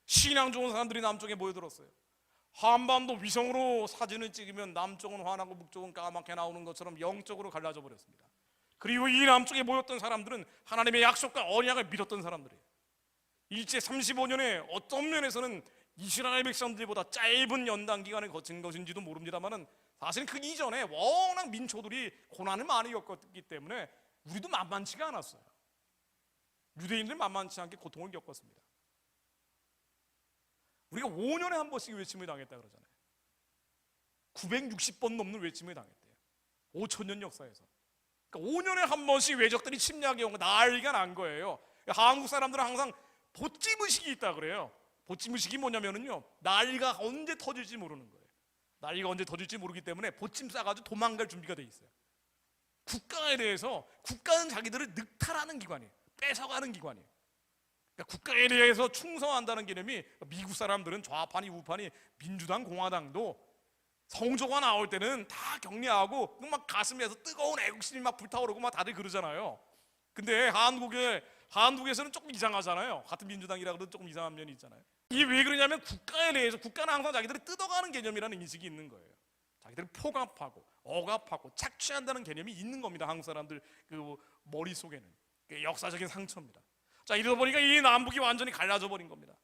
신앙 좋은 사람들이 남쪽에 모여들었어요. 한반도 위성으로 사진을 찍으면 남쪽은 환하고 북쪽은 까맣게 나오는 것처럼 영적으로 갈라져 버렸습니다. 그리고 이 남쪽에 모였던 사람들은 하나님의 약속과 언약을 믿었던 사람들이에요. 일제 35년에 어떤 면에서는 이스라엘 백성들보다 짧은 연단 기간을 거친 것인지도 모릅니다만은, 사실 그 이전에 워낙 민초들이 고난을 많이 겪었기 때문에 우리도 만만치가 않았어요. 유대인들 만만치 않게 고통을 겪었습니다. 우리가 5년에 한 번씩 외침을 당했다 그러잖아요. 960번 넘는 외침을 당했대요. 5천년 역사에서. 그러니까 5년에 한 번씩 외적들이 침략해 온 거 난리가 난 거예요. 한국 사람들은 항상 보찜의식이 있다 그래요. 보찜의식이 뭐냐면요, 난리가 언제 터질지 모르는 거예요. 난리가 언제 터질지 모르기 때문에 보찜 싸가지고 도망갈 준비가 돼 있어요. 국가에 대해서, 국가는 자기들을 늑탈하는 기관이에요. 뺏어가는 기관이에요. 그러니까 국가에 대해서 충성한다는 개념이, 미국 사람들은 좌파니 우파니 민주당 공화당도 성조가 나올 때는 다 격려하고 막 가슴에서 뜨거운 애국심이 막 불타오르고 막 다들 그러잖아요. 근데 한국에서는 조금 이상하잖아요. 같은 민주당이라 그래도 조금 이상한 면이 있잖아요. 이게 왜 그러냐면, 국가에 대해서, 국가는 항상 자기들을 뜯어가는 개념이라는 인식이 있는 거예요. 자기들을 포갑하고 억압하고 착취한다는 개념이 있는 겁니다. 한국 사람들 그 머릿속에는. 역사적인 상처입니다. 자, 이러다 보니까 이 남북이 완전히 갈라져 버린 겁니다.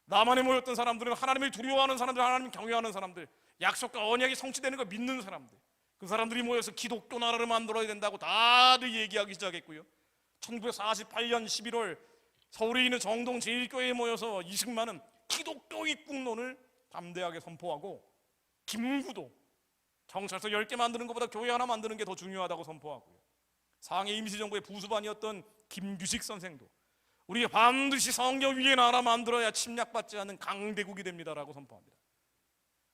남한에 모였던 사람들은 하나님을 두려워하는 사람들, 하나님을 경외하는 사람들, 약속과 언약이 성취되는 걸 믿는 사람들, 그 사람들이 모여서 기독교 나라를 만들어야 된다고 다들 얘기하기 시작했고요, 1948년 11월 서울에 있는 정동 제1교회에 모여서 20만은 기독교 입국론을 담대하게 선포하고, 김구도 경찰서 10개 만드는 것보다 교회 하나 만드는 게 더 중요하다고 선포하고요, 상해 임시정부의 부수반이었던 김규식 선생도 우리가 반드시 성경 위에 나라 만들어야 침략받지 않는 강대국이 됩니다라고 선포합니다.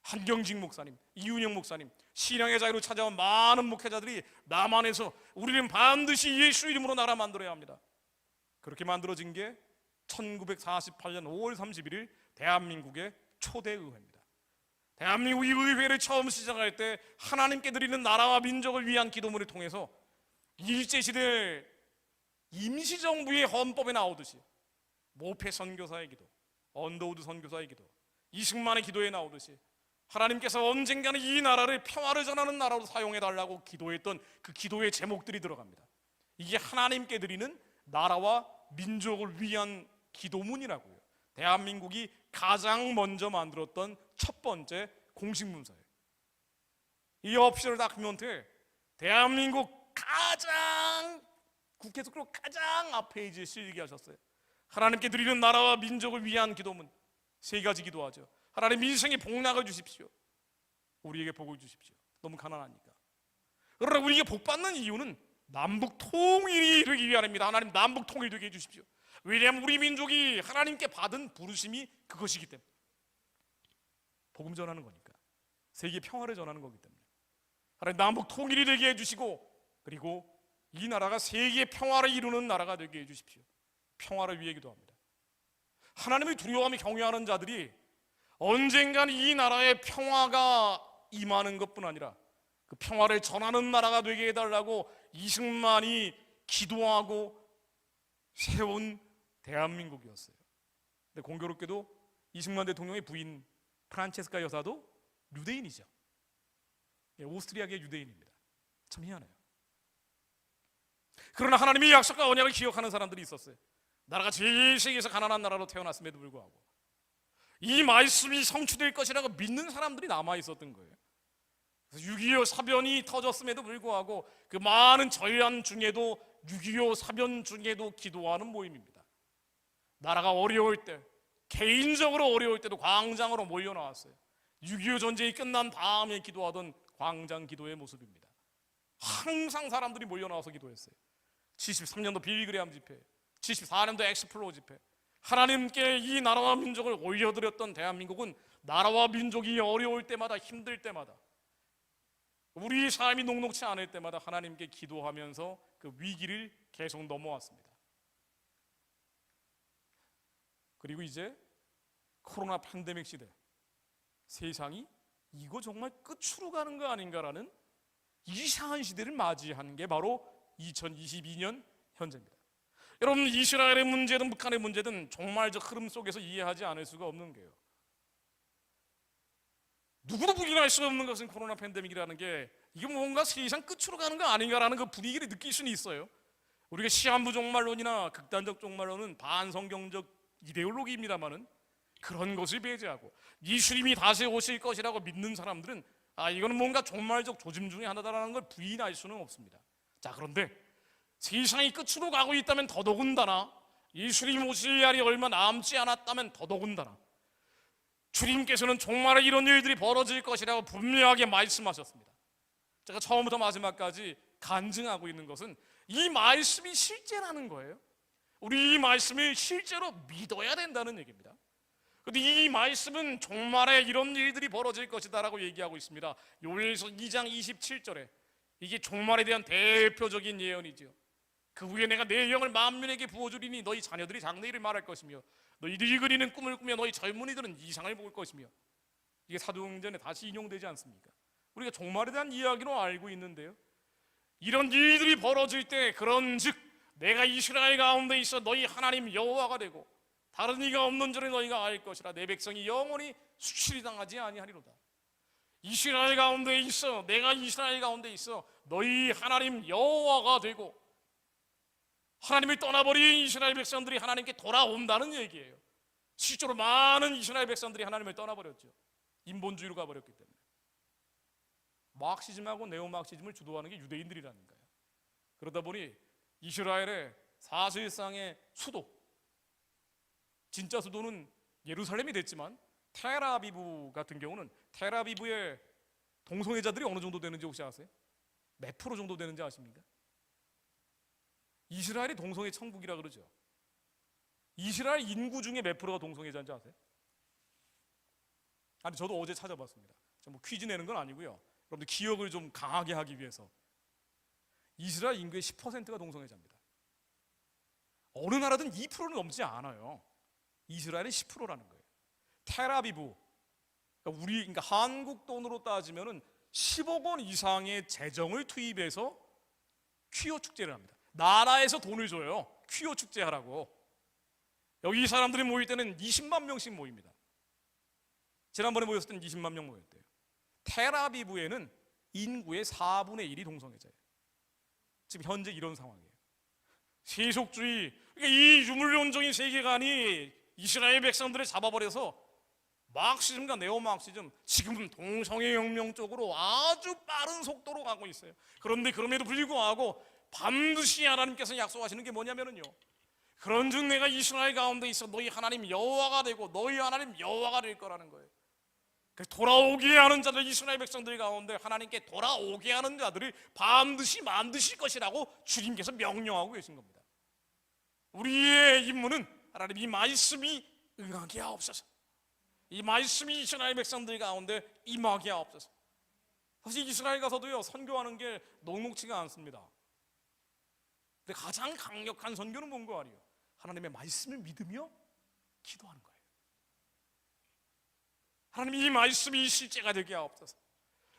한경직 목사님, 이윤영 목사님, 신앙의 자유로 찾아온 많은 목회자들이 남한에서 우리는 반드시 예수 이름으로 나라 만들어야 합니다. 그렇게 만들어진 게 1948년 5월 31일 대한민국의 초대 의회입니다. 대한민국 이 의회를 처음 시작할 때 하나님께 드리는 나라와 민족을 위한 기도문을 통해서 일제시대 임시정부의 헌법에 나오듯이 모패 선교사의 기도, 언더우드 선교사의 기도, 이승만의 기도에 나오듯이 하나님께서 언젠가는 이 나라를 평화를 전하는 나라로 사용해달라고 기도했던 그 기도의 제목들이 들어갑니다. 이게 하나님께 드리는 나라와 민족을 위한 기도문이라고요. 대한민국이 가장 먼저 만들었던 첫 번째 공식 문서예요. 이 오피셜 다큐멘터에 대한민국 가장 국회에서 가장 앞페이지에 실리게 하셨어요. 하나님께 드리는 나라와 민족을 위한 기도문 3가지 기도하죠. 하나님 민생에 복락을 주십시오. 우리에게 복을 주십시오. 너무 가난하니까. 그러나 우리에게 복 받는 이유는 남북 통일이 되기 위함입니다. 하나님 남북 통일 되게 해주십시오. 왜냐하면 우리 민족이 하나님께 받은 부르심이 그것이기 때문에, 복음 전하는 거니까, 세계 평화를 전하는 거기 때문에 하나님 남북 통일이 되게 해주시고, 그리고 이 나라가 세계 평화를 이루는 나라가 되게 해주십시오. 평화를 위해 기도합니다. 하나님을 두려워하며 경외하는 자들이 언젠간 이 나라에 평화가 임하는 것뿐 아니라 그 평화를 전하는 나라가 되게 해달라고 이승만이 기도하고 세운 대한민국이었어요. 근데 공교롭게도 이승만 대통령의 부인 프란체스카 여사도 유대인이죠. 오스트리아계 유대인입니다. 참 희한해요. 그러나 하나님의 약속과 언약을 기억하는 사람들이 있었어요. 나라가 제일 세계에서 가난한 나라로 태어났음에도 불구하고 이 말씀이 성취될 것이라고 믿는 사람들이 남아있었던 거예요. 6.25 사변이 터졌음에도 불구하고 그 많은 저희한 중에도 6.25 사변 중에도 기도하는 모임입니다. 나라가 어려울 때, 개인적으로 어려울 때도 광장으로 몰려 나왔어요. 6.25 전쟁이 끝난 다음에 기도하던 광장 기도의 모습입니다. 항상 사람들이 몰려 나와서 기도했어요. 73년도 빌그레암 집회, 74년도 엑스플로 집회, 하나님께 이 나라와 민족을 올려드렸던 대한민국은 나라와 민족이 어려울 때마다, 힘들 때마다, 우리 삶이 녹록치 않을 때마다 하나님께 기도하면서 그 위기를 계속 넘어왔습니다. 그리고 이제 코로나 팬데믹 시대, 세상이 이거 정말 끝으로 가는 거 아닌가라는 이상한 시대를 맞이한 게 바로 2022년 현재입니다. 여러분, 이스라엘의 문제든 북한의 문제든 정말 저 흐름 속에서 이해하지 않을 수가 없는 게요, 누구도 부인할 수 없는 것은 코로나 팬데믹이라는 게 이게 뭔가 세상 끝으로 가는 거 아닌가라는 그 분위기를 느낄 수는 있어요. 우리가 시한부 종말론이나 극단적 종말론은 반성경적 이데올로기입니다만은 그런 것을 배제하고 예수님이 다시 오실 것이라고 믿는 사람들은 이거는 뭔가 종말적 조짐 중에 하나다라는 걸 부인할 수는 없습니다. 자, 그런데 세상이 끝으로 가고 있다면 더더군다나, 예수님 오실 날이 얼마 남지 않았다면 더더군다나 주님께서는 종말에 이런 일들이 벌어질 것이라고 분명하게 말씀하셨습니다. 제가 처음부터 마지막까지 간증하고 있는 것은 이 말씀이 실제라는 거예요. 우리 이 말씀을 실제로 믿어야 된다는 얘기입니다. 그런데 이 말씀은 종말에 이런 일들이 벌어질 것이다 라고 얘기하고 있습니다. 요엘서 2장 27절에 이게 종말에 대한 대표적인 예언이죠. 그 후에 내가 내 영을 만민에게 부어주리니 너희 자녀들이 장래일을 말할 것이며 너희들이 그리는 꿈을 꾸며 너희 젊은이들은 이상을 볼 것이며, 이게 사도행전에 다시 인용되지 않습니까? 우리가 종말에 대한 이야기로 알고 있는데요, 이런 일들이 벌어질 때 그런즉 내가 이스라엘 가운데 있어 너희 하나님 여호와가 되고 다른 이가 없는 줄을 너희가 알 것이라. 내 백성이 영원히 수치를 당하지 아니하리로다. 이스라엘 가운데 있어, 내가 이스라엘 가운데 있어 너희 하나님 여호와가 되고, 하나님을 떠나버린 이스라엘 백성들이 하나님께 돌아온다는 얘기예요. 실제로 많은 이스라엘 백성들이 하나님을 떠나버렸죠. 인본주의로 가버렸기 때문에. 마르크시즘하고 네오마르크시즘을 주도하는 게 유대인들이라는 거예요. 그러다 보니 이스라엘의 사실상의 수도, 진짜 수도는 예루살렘이 됐지만 텔아비브 같은 경우는, 텔아비브의 동성애자들이 어느 정도 되는지 혹시 아세요? 몇 프로 정도 되는지 아십니까? 이스라엘이 동성애 천국이라 그러죠. 이스라엘 인구 중에 몇 프로가 동성애자인지 아세요? 아니, 저도 어제 찾아봤습니다. 뭐 퀴즈 내는 건 아니고요, 여러분들 기억을 좀 강하게 하기 위해서. 이스라엘 인구의 10%가 동성애자입니다. 어느 나라든 2%는 넘지 않아요. 이스라엘은 10%라는 거예요. 텔아비브, 그러니까 한국 돈으로 따지면은 10억 원 이상의 재정을 투입해서 퀴어 축제를 합니다. 나라에서 돈을 줘요, 퀴어 축제 하라고. 여기 이 사람들이 모일 때는 20만 명씩 모입니다. 지난번에 모였을 때는 20만 명 모였대요. 텔아비브에는 인구의 4분의 1이 동성애자예요. 지금 현재 이런 상황이에요. 세속주의, 그러니까 이 유물론적인 세계관이 이스라엘 백성들을 잡아버려서 마르크시즘과 네오마르크시즘, 지금은 동성애혁명 쪽으로 아주 빠른 속도로 가고 있어요. 그런데 그럼에도 불구하고 반드시 하나님께서 약속하시는 게 뭐냐면요, 그런즉 내가 이스라엘 가운데 있어 너희 하나님 여호와가 되고 너희 하나님 여호와가 될 거라는 거예요. 돌아오게 하는 자들, 이스라엘 백성들 가운데 하나님께 돌아오게 하는 자들을 반드시 만드실 것이라고 주님께서 명령하고 계신 겁니다. 우리의 임무는 하나님 이 말씀이 응하게 하옵소서, 이 말씀이 이스라엘 백성들 가운데 임하게 하옵소서. 사실 이스라엘 가서도요, 선교하는 게 녹록치가 않습니다. 근데 가장 강력한 선교는 뭔가 아니에요? 하나님의 말씀을 믿으며 기도하는 거예요. 하나님, 이 말씀이 실제가 되게 하옵소서.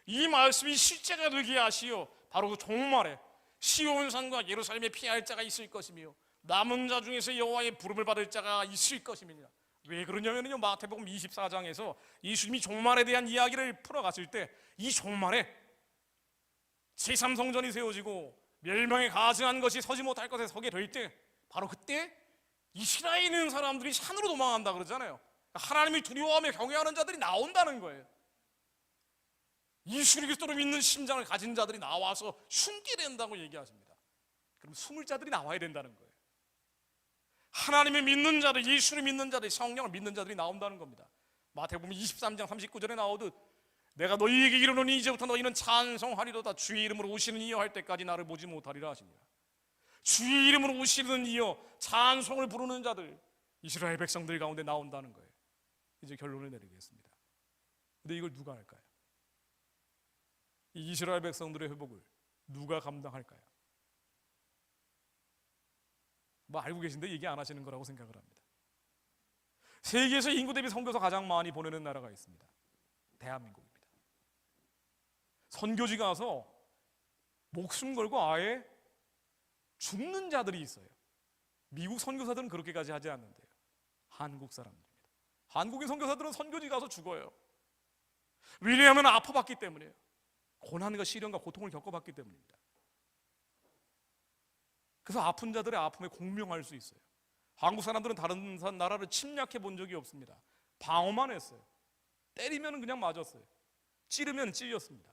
이 말씀이 실제가 되게 하시어 바로 그 종말에 시온산과 예루살렘에 피할 자가 있을 것이며 남은 자 중에서 여호와의 부름을 받을 자가 있을 것이니라. 왜 그러냐면요, 마태복음 24장에서 예수님이 종말에 대한 이야기를 풀어갔을 때 이 종말에 제3성전이 세워지고 멸망에 가증한 것이 서지 못할 것에 서게 될 때, 바로 그때 이스라엘에 있는 사람들이 산으로 도망한다 그러잖아요. 하나님을 두려워하며 경외하는 자들이 나온다는 거예요. 예수 그리스도를 믿는 심장을 가진 자들이 나와서 숨게 된다고 얘기하십니다. 그럼 숨을 자들이 나와야 된다는 거예요. 하나님을 믿는 자들, 예수를 믿는 자들, 성령을 믿는 자들이 나온다는 겁니다. 마태복음 23장 39절에 나오듯 내가 너희에게 이르노니 이제부터 너희는 찬송하리로다. 주의 이름으로 오시는 이여 할 때까지 나를 보지 못하리라 하십니다. 주의 이름으로 오시는 이여, 찬송을 부르는 자들, 이스라엘 백성들 가운데 나온다는 거예요. 이제 결론을 내리겠습니다. 근데 이걸 누가 할까요? 이 이스라엘 백성들의 회복을 누가 감당할까요? 뭐 알고 계신데 얘기 안 하시는 거라고 생각을 합니다. 세계에서 인구 대비 선교사 가장 많이 보내는 나라가 있습니다. 대한민국입니다. 선교지 가서 목숨 걸고 아예 죽는 자들이 있어요. 미국 선교사들은 그렇게까지 하지 않는데요. 한국 사람들입니다. 한국인 선교사들은 선교지 가서 죽어요. 왜냐하면 아파봤기 때문이에요. 고난과 시련과 고통을 겪어봤기 때문입니다. 그래서 아픈 자들의 아픔에 공명할 수 있어요. 한국 사람들은 다른 나라를 침략해 본 적이 없습니다. 방어만 했어요. 때리면 그냥 맞았어요. 찌르면 찔렸습니다.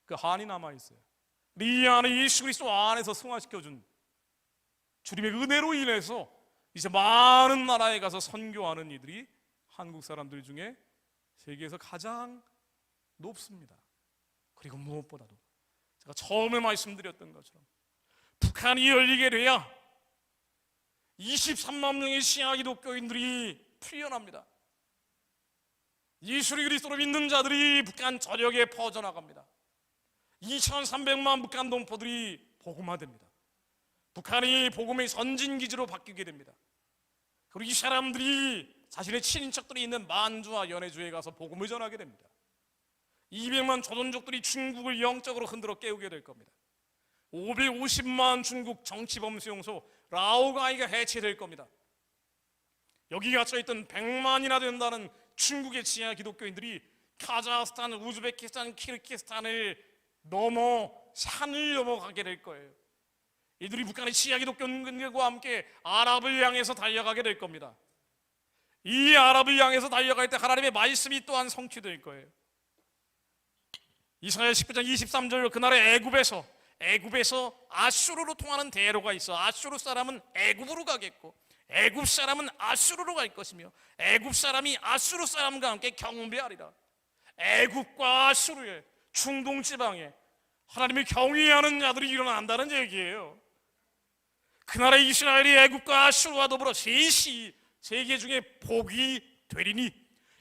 그 한이 남아있어요. 이 안에 예수 그리스도 안에서 승화시켜준 주님의 은혜로 인해서 이제 많은 나라에 가서 선교하는 이들이 한국 사람들 중에 세계에서 가장 높습니다. 그리고 무엇보다도 제가 처음에 말씀드렸던 것처럼 북한이 열리게 돼야 23만 명의 시아 기독교인들이 풀려납니다. 예수 그리스도를 믿는 자들이 북한 전역에 퍼져나갑니다. 2300만 북한 동포들이 복음화됩니다. 북한이 복음의 선진기지로 바뀌게 됩니다. 그리고 이 사람들이 자신의 친인척들이 있는 만주와 연해주에 가서 복음을 전하게 됩니다. 200만 조선족들이 중국을 영적으로 흔들어 깨우게 될 겁니다. 550만 중국 정치범 수용소 라오가이가 해체될 겁니다. 여기 갇혀있던 100만이나 된다는 중국의 지하 기독교인들이 카자흐스탄, 우즈베키스탄, 키르기스탄을 넘어 산을 넘어가게 될 거예요. 이들이 북한의 지하 기독교인들과 함께 아랍을 향해서 달려가게 될 겁니다. 이 아랍을 향해서 달려갈 때 하나님의 말씀이 또한 성취될 거예요. 이사야 19장 23절 그날의 애굽에서 아수르로 통하는 대로가 있어. 아수르 사람은 애굽으로 가겠고 애굽 사람은 아수르로 갈 것이며 애굽 사람이 아수르 사람과 함께 경배하리라. 애굽과 아수르의 중동 지방에 하나님을 경외하는 자들이 일어난다는 얘기예요. 그날의 이스라엘이 애굽과 아수르와 더불어 셋이 세계 중에 복이 되리니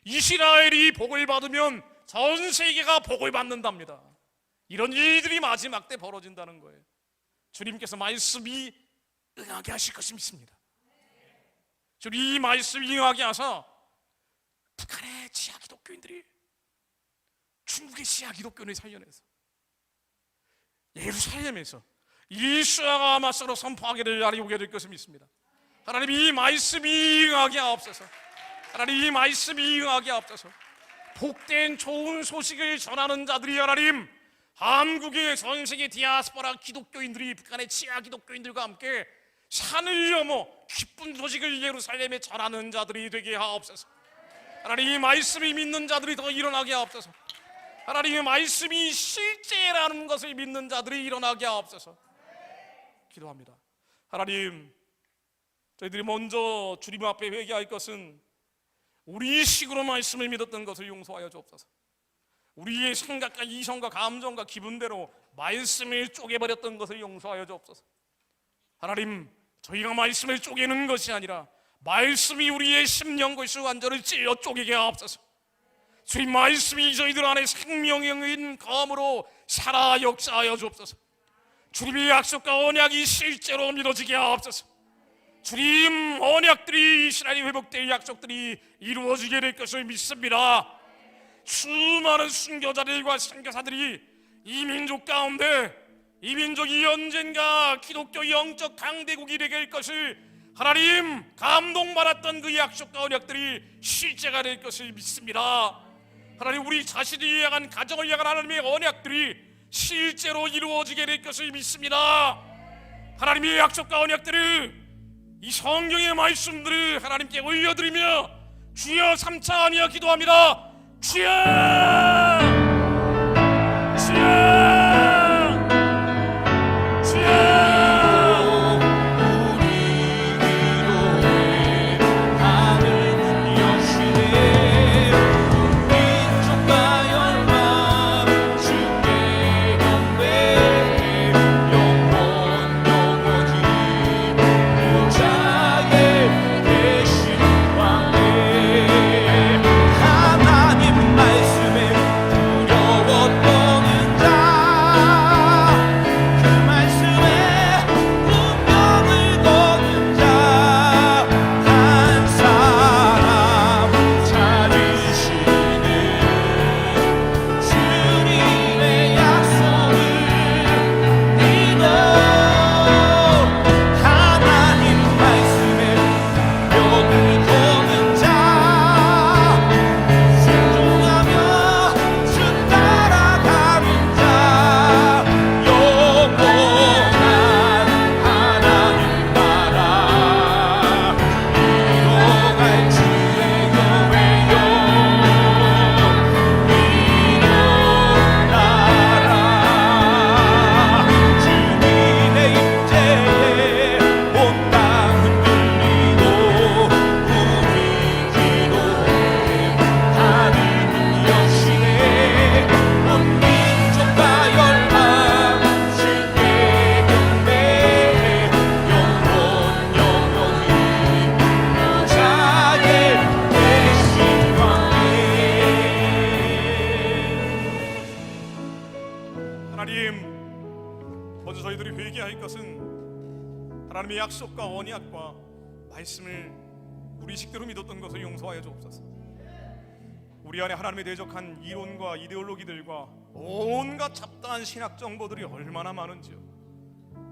이스라엘이 복을 받으면 전 세계가 복을 받는답니다. 이런 일들이 마지막 때 벌어진다는 거예요. 주님께서 말씀이 응하게 하실 것을 믿습니다. 주님 이 말씀이 응하게 하사 북한의 지하 기독교인들이 중국의 지하 기독교인을 살려내서 예루살렘에서 예수와 맞서로 선포하게 될 날이 오게 될 것을 믿습니다. 하나님 이 말씀이 응하게 하옵소서. 하나님 이 말씀이 응하게 하옵소서. 복된 좋은 소식을 전하는 자들이 하나님 한국의 전세계 디아스포라 기독교인들이 북한의 지하 기독교인들과 함께 산을 넘어 기쁜 소식을 예루살렘에 전하는 자들이 되게 하옵소서. 하나님 이 말씀이 믿는 자들이 더 일어나게 하옵소서. 하나님 이 말씀이 실제라는 것을 믿는 자들이 일어나게 하옵소서. 기도합니다. 하나님 저희들이 먼저 주님 앞에 회개할 것은 우리 식으로 말씀을 믿었던 것을 용서하여 주옵소서. 우리의 생각과 이성과 감정과 기분대로 말씀을 쪼개버렸던 것을 용서하여 주옵소서. 하나님 저희가 말씀을 쪼개는 것이 아니라 말씀이 우리의 심령 골수 완전을 찔러 쪼개게 하옵소서. 주님 말씀이 저희들 안에 생명인 검으로 살아 역사하여 주옵소서. 주님의 약속과 언약이 실제로 믿어지게 하옵소서. 주님 언약들이 이스라엘이 회복될 약속들이 이루어지게 될 것을 믿습니다. 수많은 순교자들과 선교사들이 이 민족 가운데 이 민족이 언젠가 기독교 영적 강대국이 되게 될 것을 하나님 감동받았던 그 약속과 언약들이 실제가 될 것을 믿습니다. 하나님 우리 자신을 향한 가정을 향한 하나님의 언약들이 실제로 이루어지게 될 것을 믿습니다. 하나님의 약속과 언약들을 이 성경의 말씀들을 하나님께 올려드리며 주여 삼차하며 기도합니다. 주여! 주여! 하나님 말씀에 하나님, 먼저 저희들이 회개할 것은 하나님의 약속과 언약과 말씀을 우리 식대로 믿었던 것을 용서하여 주옵소서. 우리 안에 하나님에 대적한 이론과 이데올로기들과 온갖 잡다한 신학 정보들이 얼마나 많은지요.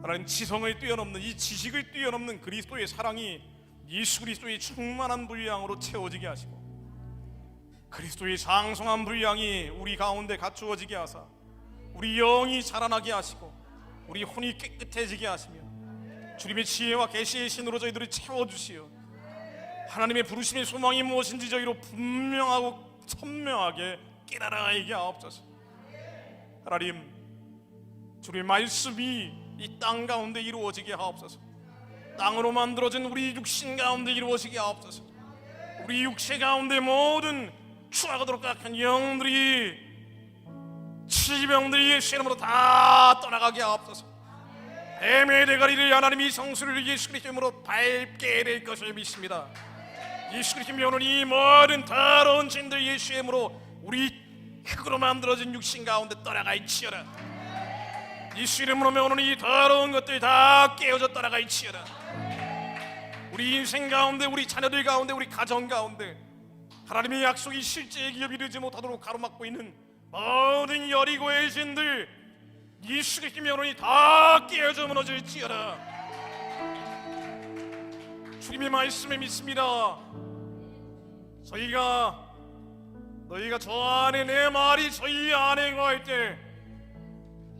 하나님, 지성을 뛰어넘는 이 지식을 뛰어넘는 그리스도의 사랑이 예수 그리스도의 충만한 분량으로 채워지게 하시고, 그리스도의 장성한 분량이 우리 가운데 갖추어지게 하사 우리 영이 자라나게 하시고 우리 혼이 깨끗해지게 하시며 주님의 지혜와 계시의 신으로 저희들을 채워주시어 하나님의 부르심의 소망이 무엇인지 저희로 분명하고 선명하게 깨달아가게 하옵소서. 하나님, 주님의 말씀이 이 땅 가운데 이루어지게 하옵소서. 땅으로 만들어진 우리 육신 가운데 이루어지게 하옵소서. 우리 육체 가운데 모든 추악하도록 악한 영들이, 질병들이 예수 이름으로 다 떠나가게 하옵소서. 뱀의 대가리를 하나님이 성수를 예수 그리스도 이름으로 밟게 될 것을 믿습니다. 예수 그리스도 오는 이 모든 더러운 진들 예수의 이름으로 우리 흙으로 만들어진 육신 가운데 떠나가이치어라. 예수 이름으로 오는 이 더러운 것들 다 깨어져 떠나가이치어라. 우리 인생 가운데, 우리 자녀들 가운데, 우리 가정 가운데 하나님의 약속이 실제의 기업이 이르지 못하도록 가로막고 있는 모든 여리고의 진들 예수 그리스도의 오는 다 깨어져 무너질지어라. 주님의 말씀을 믿습니다. 너희가 저 안에, 내 말이 저희 안에 거할 때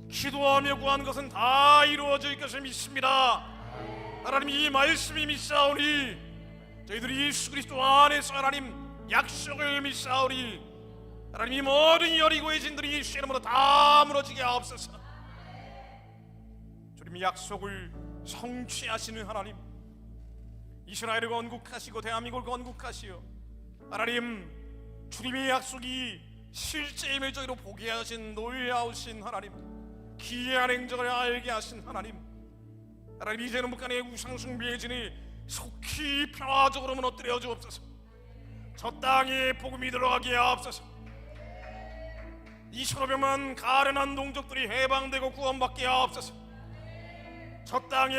기도하며 구한 것은 다 이루어질 것을 믿습니다. 하나님, 이 말씀이 믿사오니 저희들이 예수 그리스도 안에서 하나님 약속을 믿사오니 하나님, 이 모든 여리고의 진들이 예수의 이름으로 다 무너지게 하옵소서. 주님의 약속을 성취하시는 하나님, 이스라엘을 건국하시고 대한민국을 건국하시어 하나님, 주님의 약속이 실제임을 저희로 보게 하신 놀라우신 하나님, 기이한 행적을 알게 하신 하나님, 하나님, 이제는 북한의 우상숭배의 진이 속히 평화적으로 무너뜨려 주옵소서. 저 땅에 복음이 들어가게 하옵소서. 2,500만 가련한 동족들이 해방되고 구원받게 하옵소서. 저 땅에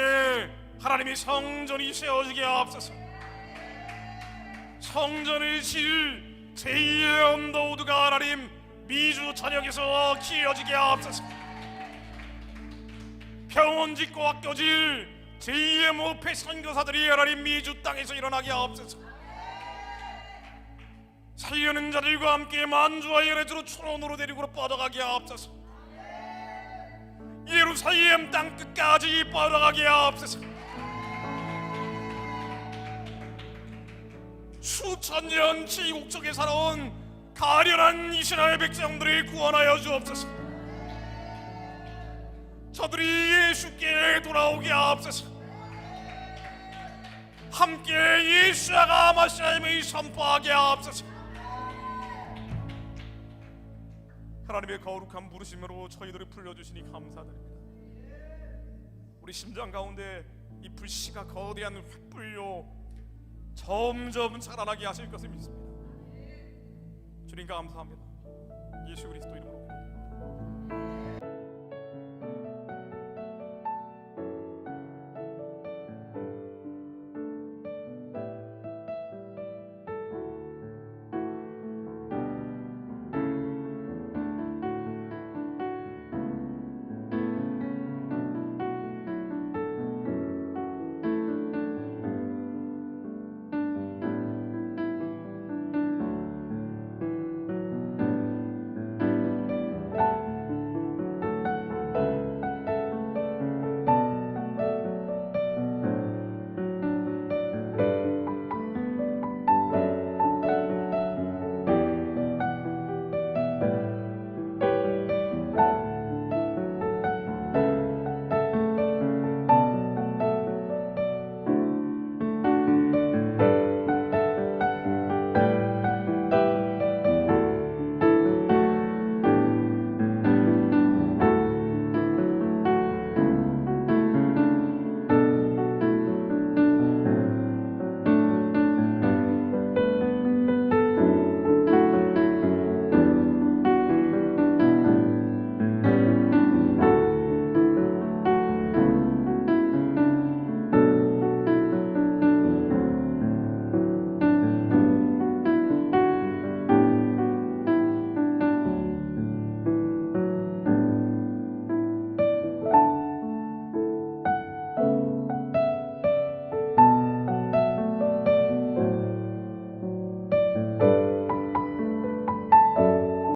하나님의 성전이 세워지게 하옵소서. 성전을 지을 제2의 언더우드가 하나님 미주 전역에서 지어지게 하옵소서. 병원 짓고 학교 지을 제2의 모패 선교사들이 하나님 미주 땅에서 일어나게 하옵소서. 살려는 자들과 함께 만주와 예레주로 초론으로 데리고 뻗어가게 하옵소서. 예루살렘 땅 끝까지 뻗어가게 하옵소서. 수천 년 지국적에 살아온 가련한 이스라엘 백성들을 구원하여 주옵소서. 저들이 예수께 돌아오게 하옵소서. 함께 예수가 마시아임을 선포하게 하옵소서. 하나님의 거룩한 부르심으로 저희들을 불러주시니 감사드립니다. 우리 심장 가운데 이 불씨가 거대한 횃불로 점점 자라나게 하실 것을 믿습니다. 주님 감사합니다. 예수 그리스도 이름으로